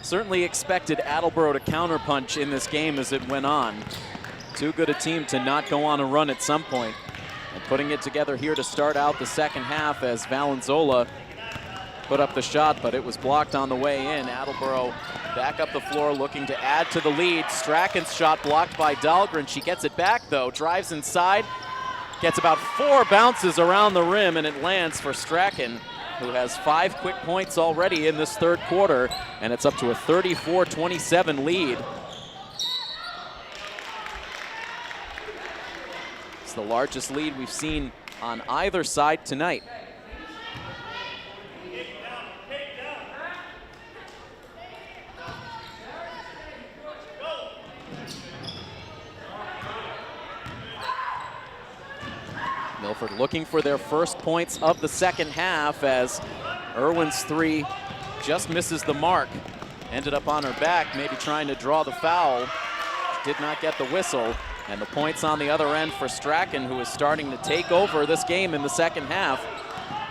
certainly expected Attleboro to counterpunch in this game as it went on. Too good a team to not go on a run at some point. And putting it together here to start out the second half as Valenzola put up the shot, but it was blocked on the way in. Attleboro back up the floor looking to add to the lead. Strachan's shot blocked by Dahlgren. She gets it back though, drives inside, gets about 4 bounces around the rim, and it lands for Strachan, who has 5 quick points already in this third quarter, and it's up to a 34-27 lead. It's the largest lead we've seen on either side tonight. Milford looking for their first points of the second half as Irwin's three just misses the mark. Ended up on her back, maybe trying to draw the foul. Did not get the whistle. And the points on the other end for Strachan, who is starting to take over this game in the second half.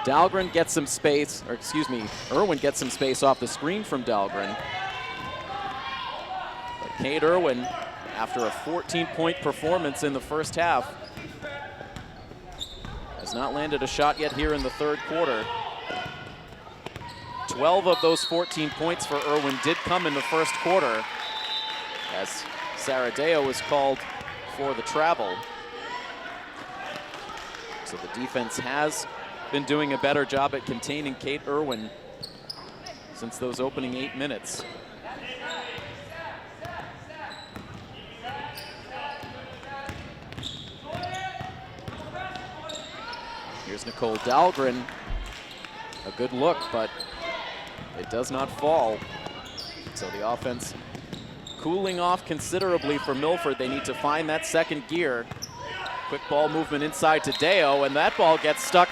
Dahlgren gets some space, or excuse me, Irwin gets some space off the screen from Dahlgren. But Kate Irwin, after a 14-point performance in the first half, has not landed a shot yet here in the third quarter. 12 of those 14 points for Irwin did come in the first quarter, as Saradeo was called for the travel. So the defense has been doing a better job at containing Kate Irwin since those opening 8 minutes. Here's Nicole Dahlgren. A good look, but it does not fall. So the offense cooling off considerably for Milford. They need to find that second gear. Quick ball movement inside to Deo, and that ball gets stuck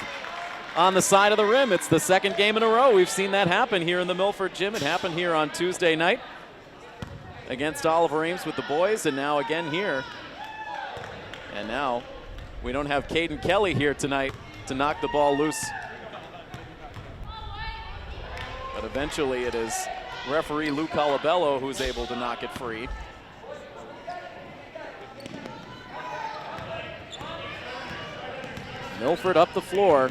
on the side of the rim. It's the second game in a row we've seen that happen here in the Milford gym. It happened here on Tuesday night against Oliver Ames with the boys, and now again here. And now we don't have Caden Kelly here tonight to knock the ball loose. But eventually it is referee Lou Colabello who's able to knock it free. Milford up the floor,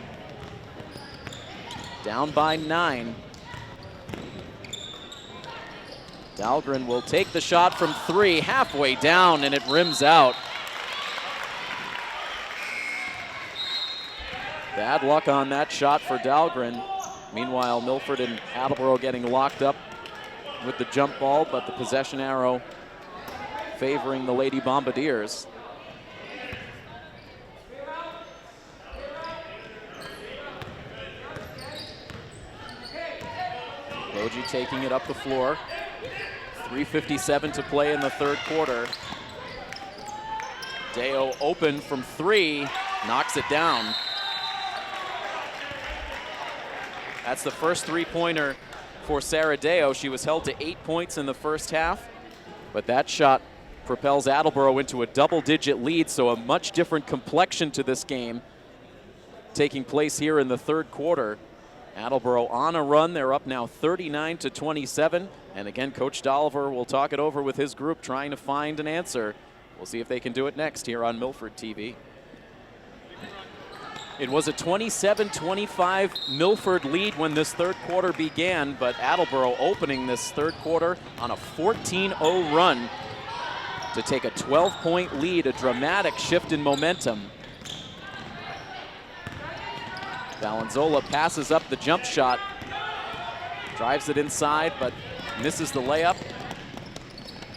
down by 9. Dahlgren will take the shot from 3, halfway down, and it rims out. Bad luck on that shot for Dahlgren. Meanwhile, Milford and Attleboro getting locked up with the jump ball, but the possession arrow favoring the Lady Bombardiers. Boji taking it up the floor. 3:57 to play in the third quarter. Deo open from 3, knocks it down. That's the first three-pointer for Sarah Deo. She was held to 8 points in the first half, but that shot propels Attleboro into a double-digit lead, so a much different complexion to this game taking place here in the third quarter. Attleboro on a run. They're up now 39-27, and again, Coach Dolliver will talk it over with his group, trying to find an answer. We'll see if they can do it next here on Milford TV. It was a 27-25 Milford lead when this third quarter began, but Attleboro opening this third quarter on a 14-0 run to take a 12-point lead, a dramatic shift in momentum. Valenzola passes up the jump shot, drives it inside, but misses the layup.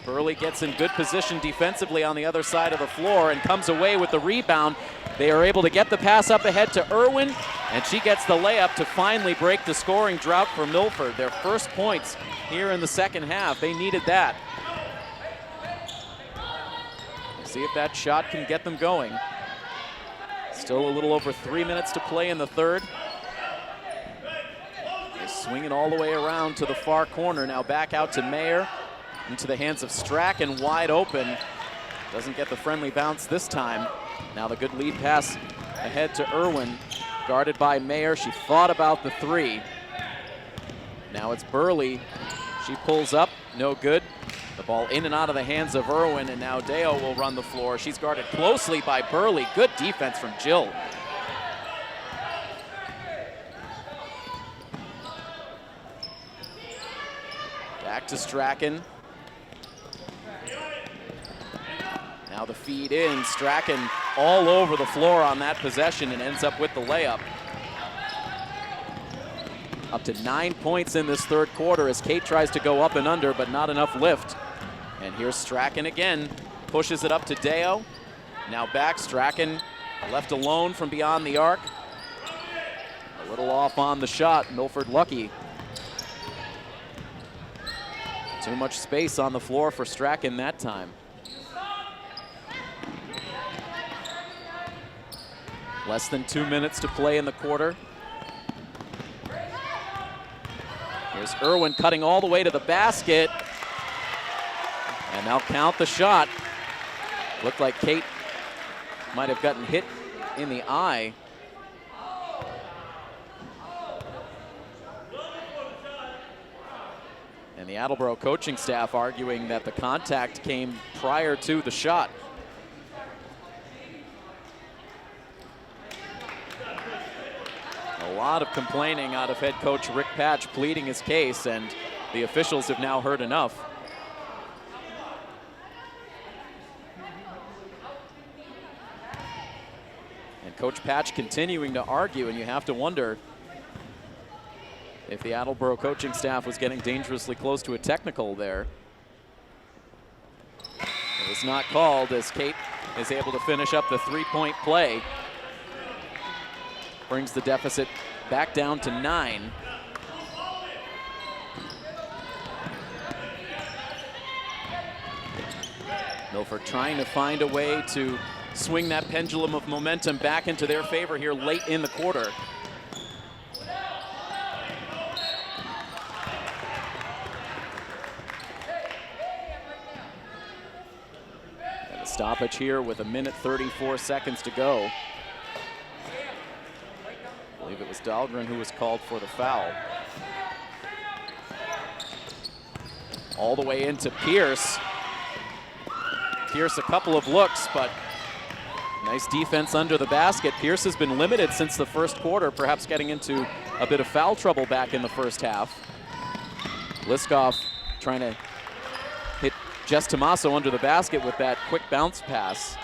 Burley gets in good position defensively on the other side of the floor and comes away with the rebound. They are able to get the pass up ahead to Irwin, and she gets the layup to finally break the scoring drought for Milford. Their first points here in the second half. They needed that. See if that shot can get them going. Still a little over 3 minutes to play in the third. They swing it all the way around to the far corner. Now back out to Mayer. Into the hands of Strachan, wide open. Doesn't get the friendly bounce this time. Now the good lead pass ahead to Irwin, guarded by Mayer. She fought about the 3. Now it's Burley. She pulls up, no good. The ball in and out of the hands of Irwin, and now Deo will run the floor. She's guarded closely by Burley. Good defense from Jill. Back to Strachan. Now the feed in, Strachan all over the floor on that possession and ends up with the layup. Up to 9 points in this third quarter as Kate tries to go up and under, but not enough lift. And here's Strachan again, pushes it up to Deo. Now back, Strachan left alone from beyond the arc. A little off on the shot, Milford lucky. Too much space on the floor for Strachan that time. Less than 2 minutes to play in the quarter. Here's Irwin cutting all the way to the basket. And they'll count the shot. Looked like Kate might have gotten hit in the eye. And the Attleboro coaching staff arguing that the contact came prior to the shot. A lot of complaining out of head coach Rick Patch, pleading his case, and the officials have now heard enough. And Coach Patch continuing to argue, and you have to wonder if the Attleboro coaching staff was getting dangerously close to a technical there. It was not called, as Kate is able to finish up the three-point play. Brings the deficit back down to 9. Milford trying to find a way to swing that pendulum of momentum back into their favor here late in the quarter. And a stoppage here with 1:34 seconds to go. I believe it was Dahlgren who was called for the foul. All the way into Pierce. Pierce a couple of looks, but nice defense under the basket. Pierce has been limited since the first quarter, perhaps getting into a bit of foul trouble back in the first half. Liskoff trying to hit Jess Tomaso under the basket with that quick bounce pass.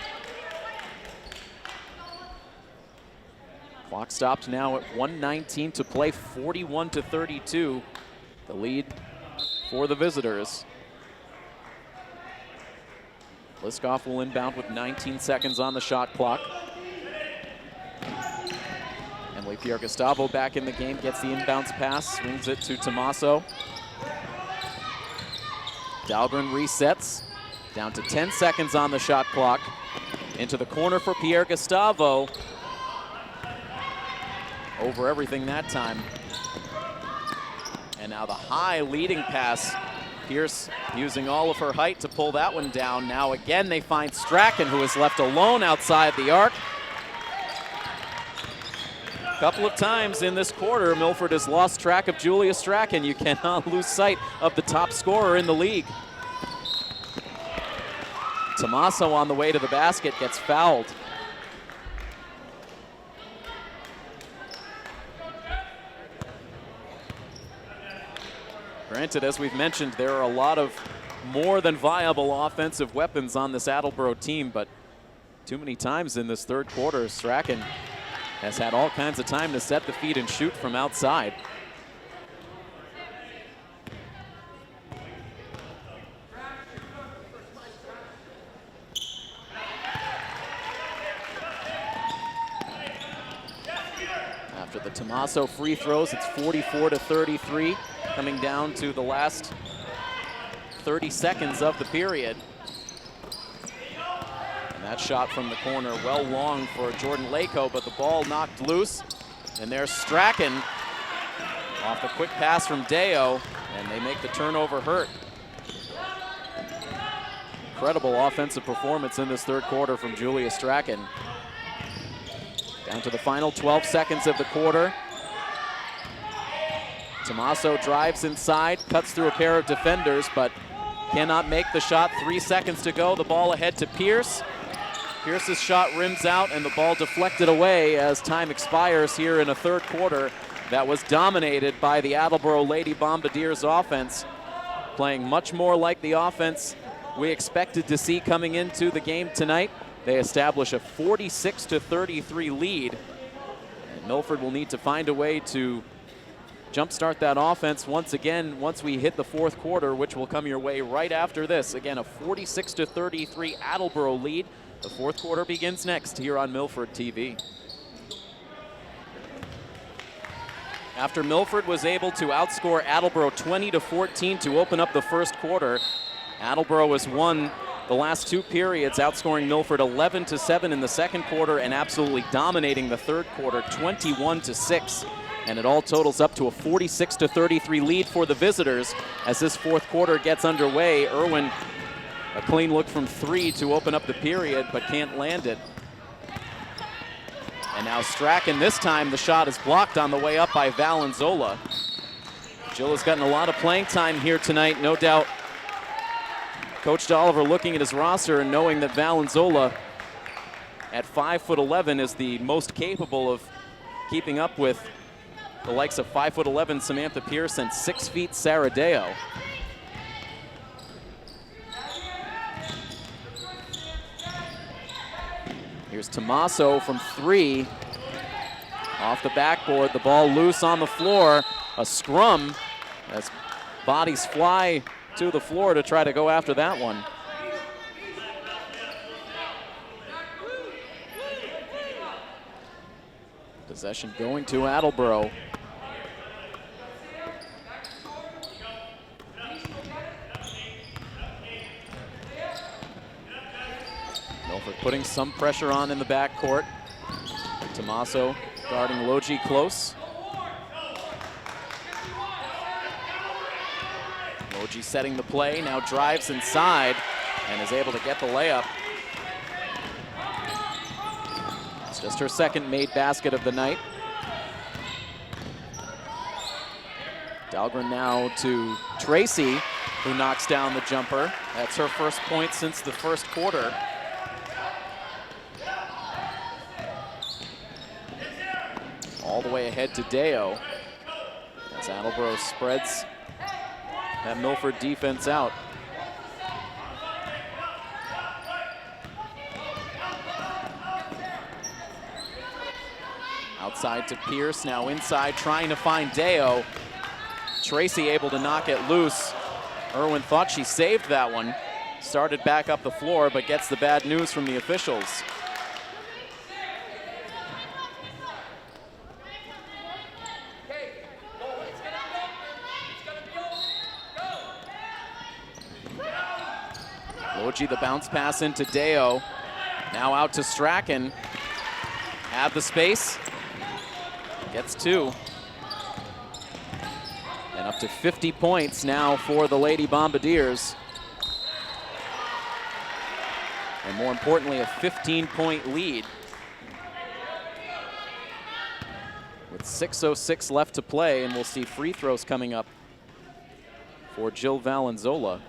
Clock stopped now at 1:19 to play, 41-32. The lead for the visitors. Liskoff will inbound with 19 seconds on the shot clock. Emily Pierre-Gustavo back in the game, gets the inbounds pass, swings it to Tomaso. Dahlgren resets, down to 10 seconds on the shot clock. Into the corner for Pierre-Gustavo. Over everything that time. And now the high leading pass. Pierce using all of her height to pull that one down. Now again they find Strachan, who is left alone outside the arc. A couple of times in this quarter, Milford has lost track of Julia Strachan. You cannot lose sight of the top scorer in the league. Tomaso on the way to the basket gets fouled. Granted, as we've mentioned, there are a lot of more than viable offensive weapons on this Attleboro team, but too many times in this third quarter, Strachan has had all kinds of time to set the feet and shoot from outside. After the Tomaso free throws, it's 44-33. Coming down to the last 30 seconds of the period. And that shot from the corner, well long for Jordan Lako, but the ball knocked loose. And there's Strachan off the quick pass from Deo, and they make the turnover hurt. Incredible offensive performance in this third quarter from Julia Strachan. Down to the final 12 seconds of the quarter. Tomaso drives inside, cuts through a pair of defenders, but cannot make the shot. 3 seconds to go. The ball ahead to Pierce. Pierce's shot rims out, and the ball deflected away as time expires here in a third quarter that was dominated by the Attleboro Lady Bombardiers offense, playing much more like the offense we expected to see coming into the game tonight. They establish a 46-33 lead, and Milford will need to find a way to jumpstart that offense once again once we hit the fourth quarter, which will come your way right after this. Again, a 46-33 Attleboro lead. The fourth quarter begins next here on Milford TV. After Milford was able to outscore Attleboro 20-14 to open up the first quarter, Attleboro has won the last two periods, outscoring Milford 11-7 in the second quarter and absolutely dominating the third quarter, 21-6. And it all totals up to a 46-33 lead for the visitors as this fourth quarter gets underway. Irwin, a clean look from 3 to open up the period, but can't land it. And now Strachan, this time the shot is blocked on the way up by Valenzola. Jill has gotten a lot of playing time here tonight, no doubt. Coach Oliver looking at his roster and knowing that Valenzola at 5'11" is the most capable of keeping up with the likes of 5'11" Samantha Pierce and 6 feet Sarah Deo. Here's Tommaso from 3. Off the backboard, the ball loose on the floor. A scrum as bodies fly to the floor to try to go after that one. Possession going to Attleboro. Milford putting some pressure on in the backcourt. Tommaso guarding Logie close. Logie setting the play, now drives inside and is able to get the layup. It's just her second made basket of the night. Dahlgren now to Tracy, who knocks down the jumper. That's her first point since the first quarter. All the way ahead to Deo as Attleboro spreads that Milford defense out. Outside to Pierce, now inside trying to find Deo. Tracy able to knock it loose. Irwin thought she saved that one. Started back up the floor, but gets the bad news from the officials. Logie, the bounce pass into Deo. Now out to Strachan. Have the space. Gets 2. And up to 50 points now for the Lady Bombardiers. And more importantly, a 15-point lead. With 6:06 left to play, and we'll see free throws coming up for Jill Valenzola.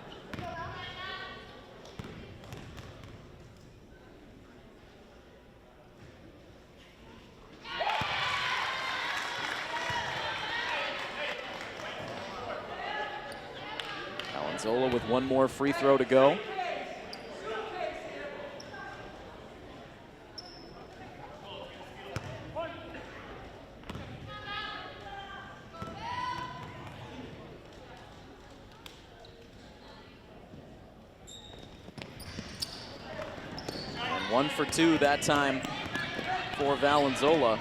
Valenzola with one more free throw to go. And 1 for 2 that time for Valenzola.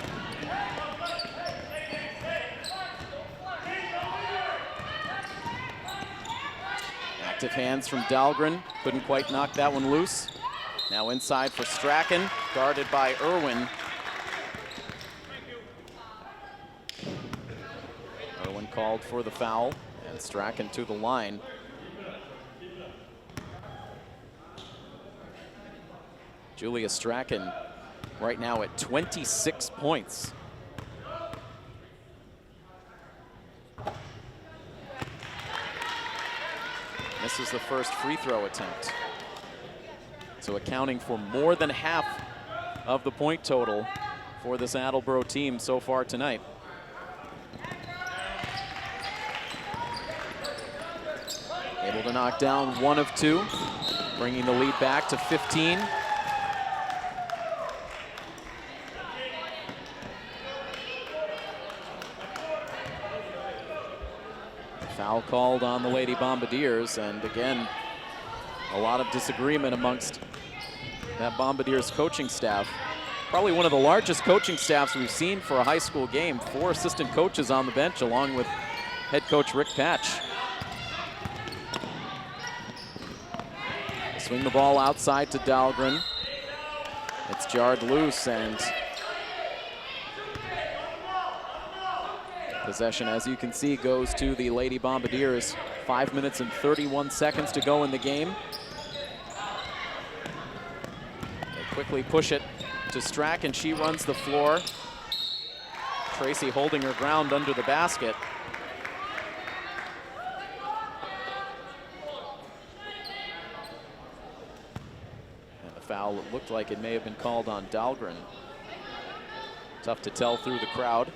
Active hands from Dahlgren. Couldn't quite knock that one loose. Now inside for Strachan, guarded by Irwin. Irwin called for the foul, and Strachan to the line. Julia Strachan right now at 26 points. This is the first free throw attempt. So accounting for more than half of the point total for this Attleboro team so far tonight. Able to knock down 1 of 2, bringing the lead back to 15. Foul called on the Lady Bombardiers, and again, a lot of disagreement amongst that Bombardiers coaching staff. Probably one of the largest coaching staffs we've seen for a high school game. 4 assistant coaches on the bench, along with head coach Rick Patch. Swing the ball outside to Dahlgren. It's jarred loose, and Possession, as you can see, goes to the Lady Bombardiers. 5 minutes and 31 seconds to go in the game. They quickly push it to Strack, and she runs the floor. Tracy holding her ground under the basket. And the foul, it looked like it may have been called on Dahlgren. Tough to tell through the crowd.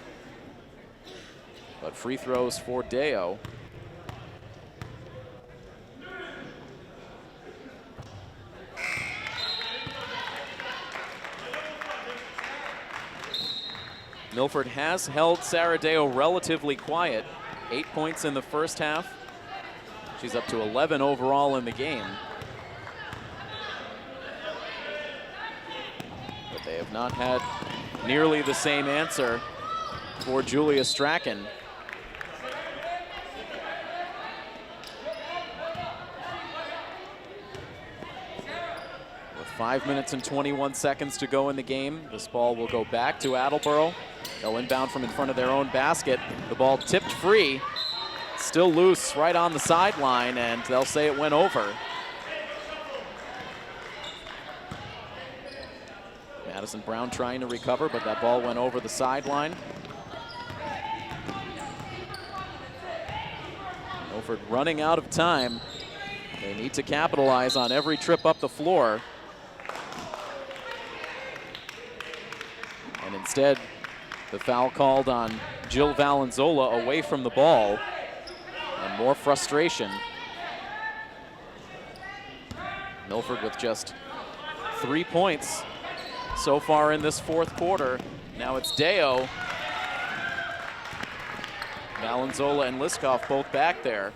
But free throws for Deo. Milford has held Sarah Deo relatively quiet. 8 points in the first half. She's up to 11 overall in the game. But they have not had nearly the same answer for Julia Strachan. With 5 minutes and 21 seconds to go in the game, this ball will go back to Attleboro. They'll inbound from in front of their own basket. The ball tipped free, still loose right on the sideline, and they'll say it went over. Madison Brown trying to recover, but that ball went over the sideline. Milford running out of time. They need to capitalize on every trip up the floor. And instead, the foul called on Jill Valenzola away from the ball, and more frustration. Milford with just 3 points so far in this fourth quarter. Now it's Deo. Valenzola and Liskov both back there.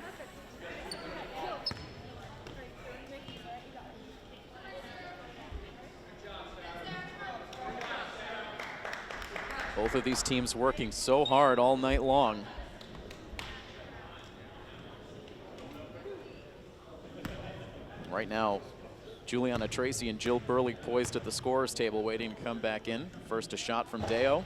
Both of these teams working so hard all night long. Right now, Juliana Tracy and Jill Burley poised at the scorer's table waiting to come back in. First a shot from Deo.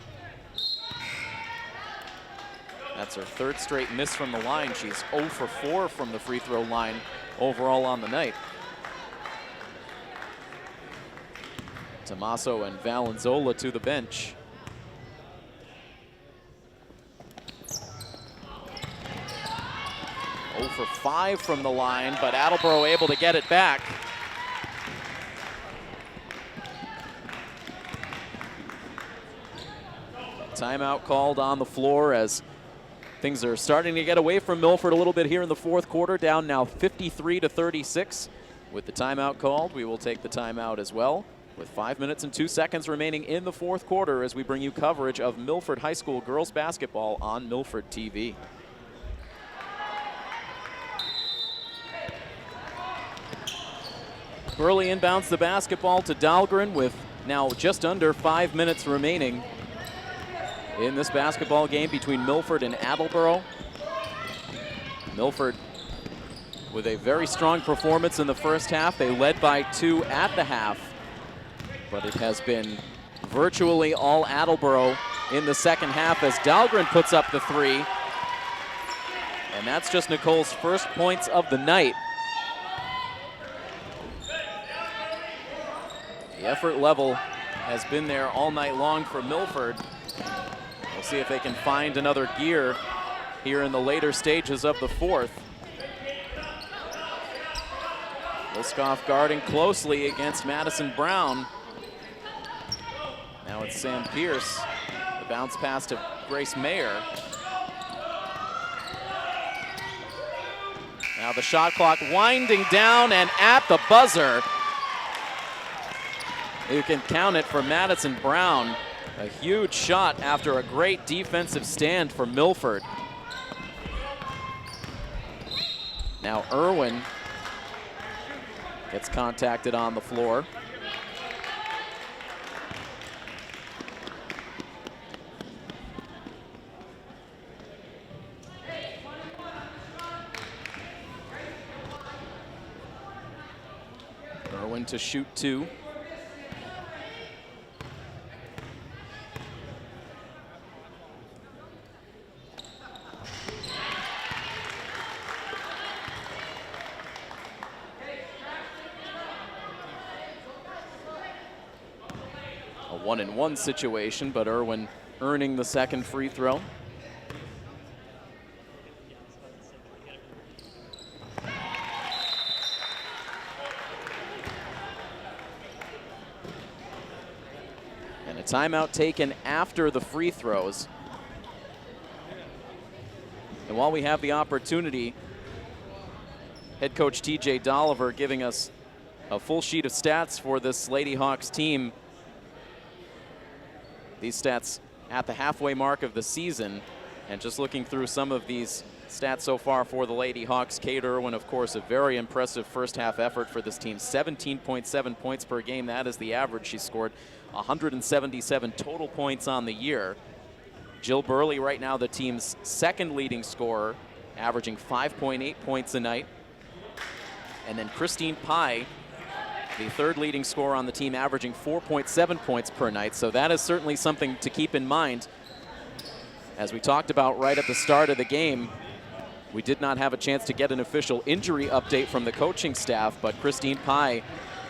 That's her third straight miss from the line. She's 0 for 4 from the free throw line overall on the night. Tommaso and Valenzola to the bench. For 5 from the line, but Attleboro able to get it back. Timeout called on the floor as things are starting to get away from Milford a little bit here in the fourth quarter. Down now 53-36. With the timeout called, we will take the timeout as well. With 5 minutes and 2 seconds remaining in the fourth quarter as we bring you coverage of Milford High School girls basketball on Milford TV. Burley inbounds the basketball to Dahlgren with now just under 5 minutes remaining in this basketball game between Milford and Attleboro. Milford with a very strong performance in the first half. They led by 2 at the half, but it has been virtually all Attleboro in the second half as Dahlgren puts up the 3. And that's just Nicole's first points of the night. The effort level has been there all night long for Milford. We'll see if they can find another gear here in the later stages of the fourth. Liskov guarding closely against Madison Brown. Now it's Sam Pierce. The bounce pass to Grace Mayer. Now the shot clock winding down, and at the buzzer, you can count it for Madison Brown. A huge shot after a great defensive stand for Milford. Now Irwin gets contacted on the floor. Irwin to shoot 2. 1-and-1 situation, but Irwin earning the second free throw. And a timeout taken after the free throws. And while we have the opportunity, head coach TJ Dolliver giving us a full sheet of stats for this Lady Hawks team. These stats at the halfway mark of the season. And just looking through some of these stats so far for the Lady Hawks, Kate Irwin, of course, a very impressive first half effort for this team. 17.7 points per game, that is the average she scored. 177 total points on the year. Jill Burley right now the team's second leading scorer, averaging 5.8 points a night. And then Christine Pye, the third leading scorer on the team, averaging 4.7 points per night. So that is certainly something to keep in mind. As we talked about right at the start of the game, we did not have a chance to get an official injury update from the coaching staff, but Christine Pye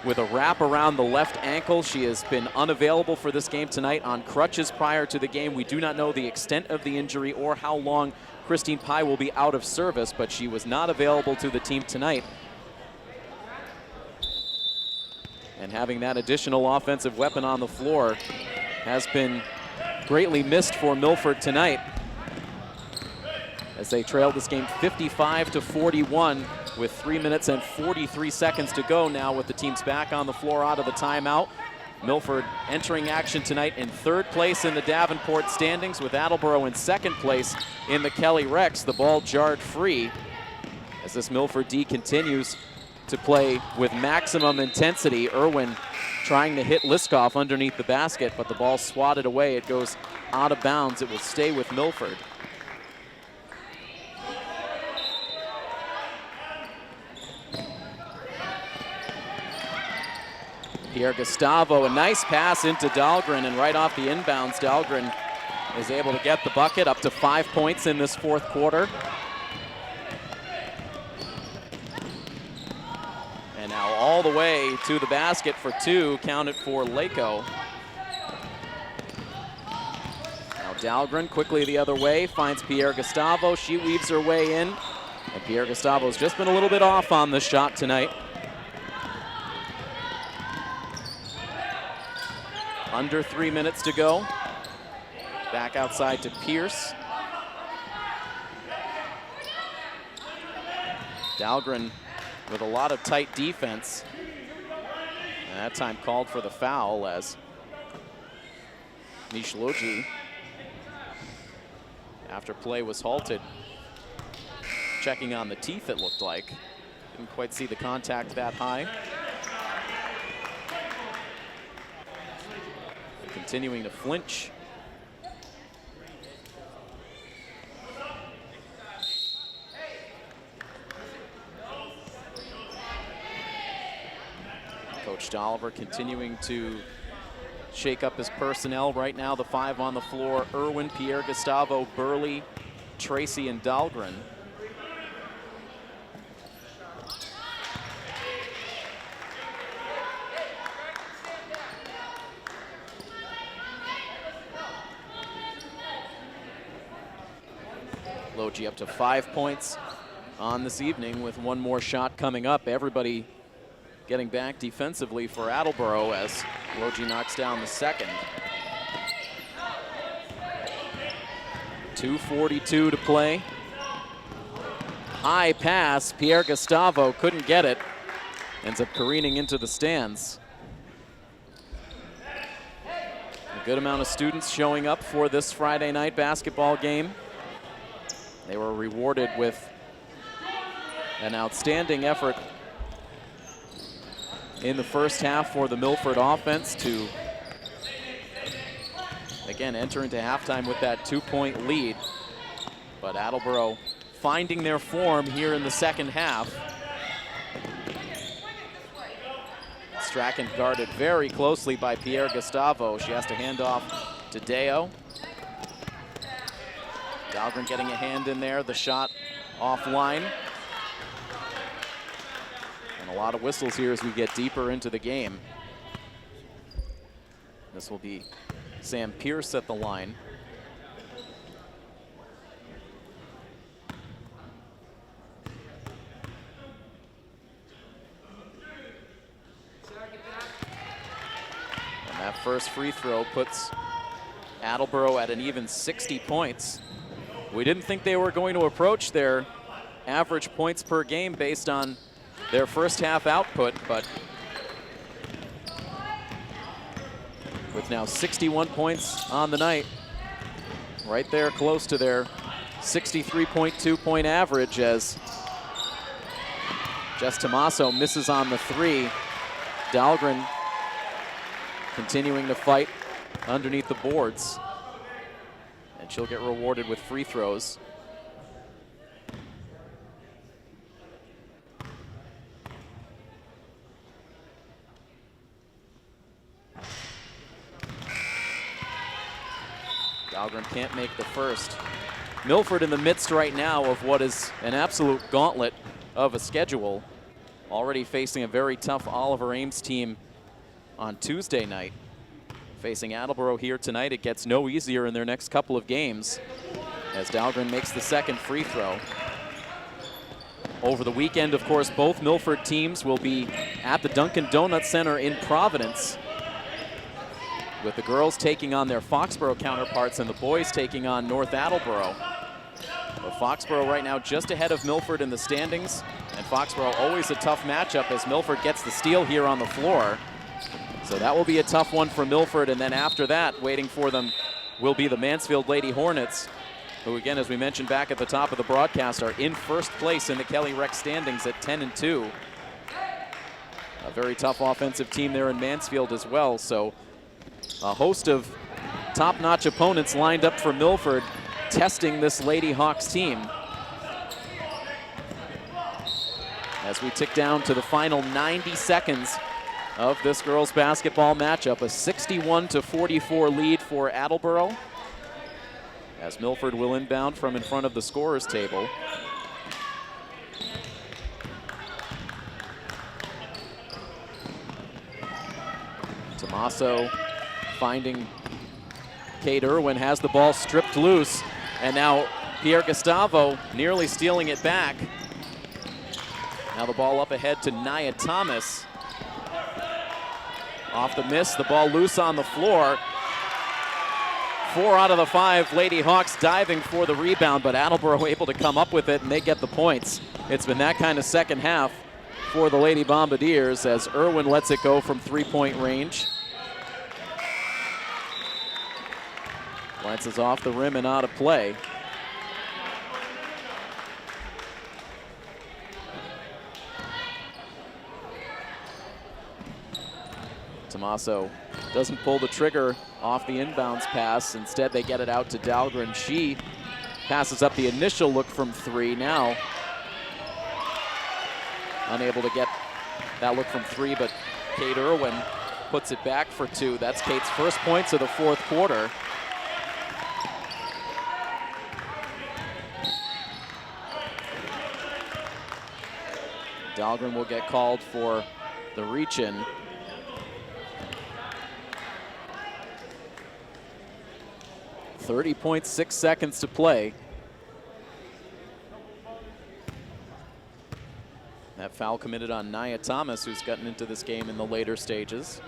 with a wrap around the left ankle. She has been unavailable for this game tonight on crutches prior to the game. We do not know the extent of the injury or how long Christine Pye will be out of service, but she was not available to the team tonight. And having that additional offensive weapon on the floor has been greatly missed for Milford tonight, as they trailed this game 55-41 with 3 minutes and 43 seconds to go now, with the teams back on the floor out of the timeout. Milford entering action tonight in third place in the Davenport standings, with Attleboro in second place in the Kelly Rex. The ball jarred free as this Milford D continues to play with maximum intensity. Irwin trying to hit Liskoff underneath the basket, but the ball swatted away. It goes out of bounds. It will stay with Milford. Pierre Gustavo, a nice pass into Dahlgren, and right off the inbounds, Dahlgren is able to get the bucket, up to 5 points in this fourth quarter. And now all the way to the basket for two, counted for Lako. Now Dahlgren quickly the other way, finds Pierre Gustavo. She weaves her way in, and Pierre Gustavo's just been a little bit off on the shot tonight. Under 3 minutes to go. Back outside to Pierce. Dahlgren with a lot of tight defense. And that time called for the foul as Nishloji, after play was halted, checking on the teeth, it looked like. Didn't quite see the contact that high. Continuing to flinch. Coach Dolliver continuing to shake up his personnel. Right now, the five on the floor: Irwin, Pierre Gustavo, Burley, Tracy, and Dahlgren. Logie up to 5 points on this evening, with one more shot coming up. Everybody getting back defensively for Attleboro as Logie knocks down the second. 2:42 to play. High pass, Pierre Gustavo couldn't get it. Ends up careening into the stands. A good amount of students showing up for this Friday night basketball game. They were rewarded with an outstanding effort in the first half for the Milford offense to, again, enter into halftime with that 2-point lead. But Attleboro finding their form here in the second half. Strachan guarded very closely by Pierre Gustavo. She has to hand off to Deo. Dahlgren getting a hand in there, the shot offline. And a lot of whistles here as we get deeper into the game. This will be Sam Pierce at the line. And that first free throw puts Attleboro at an even 60 points. We didn't think they were going to approach their average points per game based on their first half output, but with now 61 points on the night, right there close to their 63.2 point average, as Jess Tomaso misses on the three. Dahlgren continuing to fight underneath the boards, and she'll get rewarded with free throws. Dahlgren can't make the first. Milford in the midst right now of what is an absolute gauntlet of a schedule, already facing a very tough Oliver Ames team on Tuesday night. Facing Attleboro here tonight, it gets no easier in their next couple of games as Dahlgren makes the second free throw. Over the weekend, of course, both Milford teams will be at the Dunkin' Donuts Center in Providence, with the girls taking on their Foxborough counterparts and the boys taking on North Attleboro. But Foxborough right now just ahead of Milford in the standings, and Foxborough always a tough matchup as Milford gets the steal here on the floor. So that will be a tough one for Milford, and then after that, waiting for them will be the Mansfield Lady Hornets, who again, as we mentioned back at the top of the broadcast, are in first place in the Kelly Rec standings at 10-2. A very tough offensive team there in Mansfield as well, so a host of top-notch opponents lined up for Milford, testing this Lady Hawks team. As we tick down to the final 90 seconds of this girls basketball matchup, a 61-44 lead for Attleboro, as Milford will inbound from in front of the scorer's table. Tomaso finding Kate Irwin, has the ball stripped loose, and now Pierre Gustavo nearly stealing it back. Now the ball up ahead to Nia Thomas. Off the miss, the ball loose on the floor. 4 out of the 5 Lady Hawks diving for the rebound, but Attleboro able to come up with it, and they get the points. It's been that kind of second half for the Lady Bombardiers as Irwin lets it go from 3-point range. Glances off the rim and out of play. Tomaso doesn't pull the trigger off the inbounds pass. Instead, they get it out to Dahlgren. She passes up the initial look from 3. Now unable to get that look from 3, but Kate Irwin puts it back for 2. That's Kate's first points of the fourth quarter. Dahlgren will get called for the reach-in. .6 seconds to play. That foul committed on Nia Thomas, who's gotten into this game in the later stages.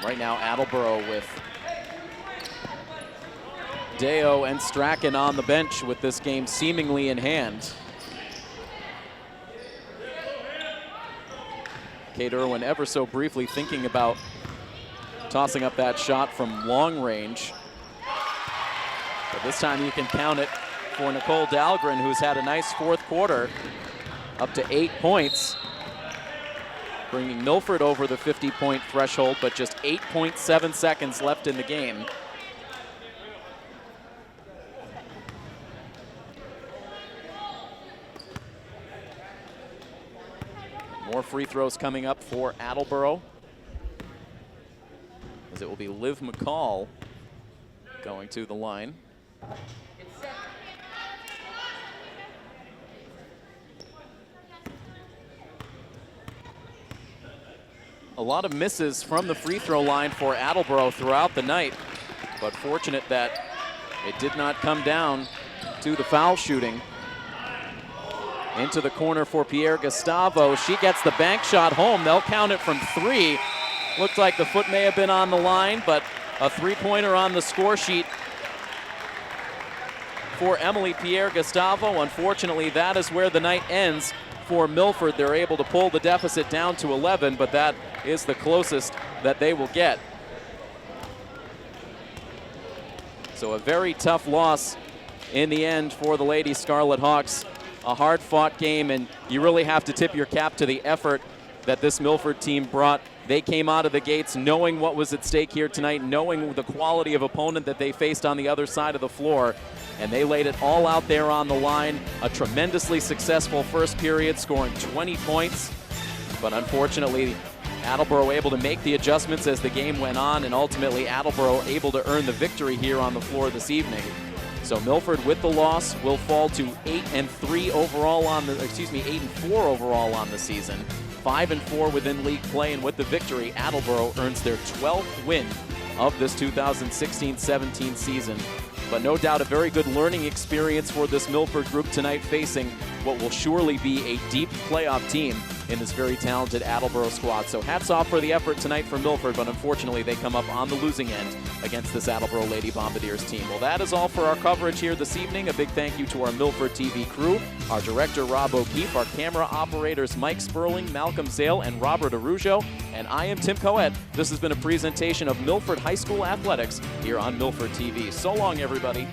Right now, Attleboro with Deo and Strachan on the bench with this game seemingly in hand. Kate Irwin ever so briefly thinking about tossing up that shot from long range. But this time you can count it for Nicole Dahlgren, who's had a nice fourth quarter, up to 8 points, bringing Milford over the 50-point threshold, but just 8.7 seconds left in the game. More free throws coming up for Attleboro. as it will be Liv McCall going to the line. A lot of misses from the free throw line for Attleboro throughout the night, but fortunate that it did not come down to the foul shooting. Into the corner for Pierre Gustavo. She gets the bank shot home. They'll count it from 3. Looked like the foot may have been on the line, but a three-pointer on the score sheet for Emily Pierre Gustavo. Unfortunately, that is where the night ends for Milford. They're able to pull the deficit down to 11, but that is the closest that they will get. So a very tough loss in the end for the Lady Scarlet Hawks. A hard-fought game, and you really have to tip your cap to the effort that this Milford team brought. They came out of the gates knowing what was at stake here tonight, knowing the quality of opponent that they faced on the other side of the floor, and they laid it all out there on the line. A tremendously successful first period, scoring 20 points, but unfortunately, Attleboro able to make the adjustments as the game went on, and ultimately Attleboro able to earn the victory here on the floor this evening. So Milford, with the loss, will fall to 8-3 overall on the, 8-4 overall on the season. 5-4 within league play, and with the victory, Attleboro earns their 12th win of this 2016-17 season. But no doubt a very good learning experience for this Milford group tonight, facing what will surely be a deep playoff team in this very talented Attleboro squad. So hats off for the effort tonight for Milford, but unfortunately they come up on the losing end against this Attleboro Lady Bombardiers team. Well, that is all for our coverage here this evening. A big thank you to our Milford TV crew, our director Rob O'Keefe, our camera operators Mike Sperling, Malcolm Zale, and Robert Arujo. And I am Tim Coet. This has been a presentation of Milford High School Athletics here on Milford TV. So long, everybody.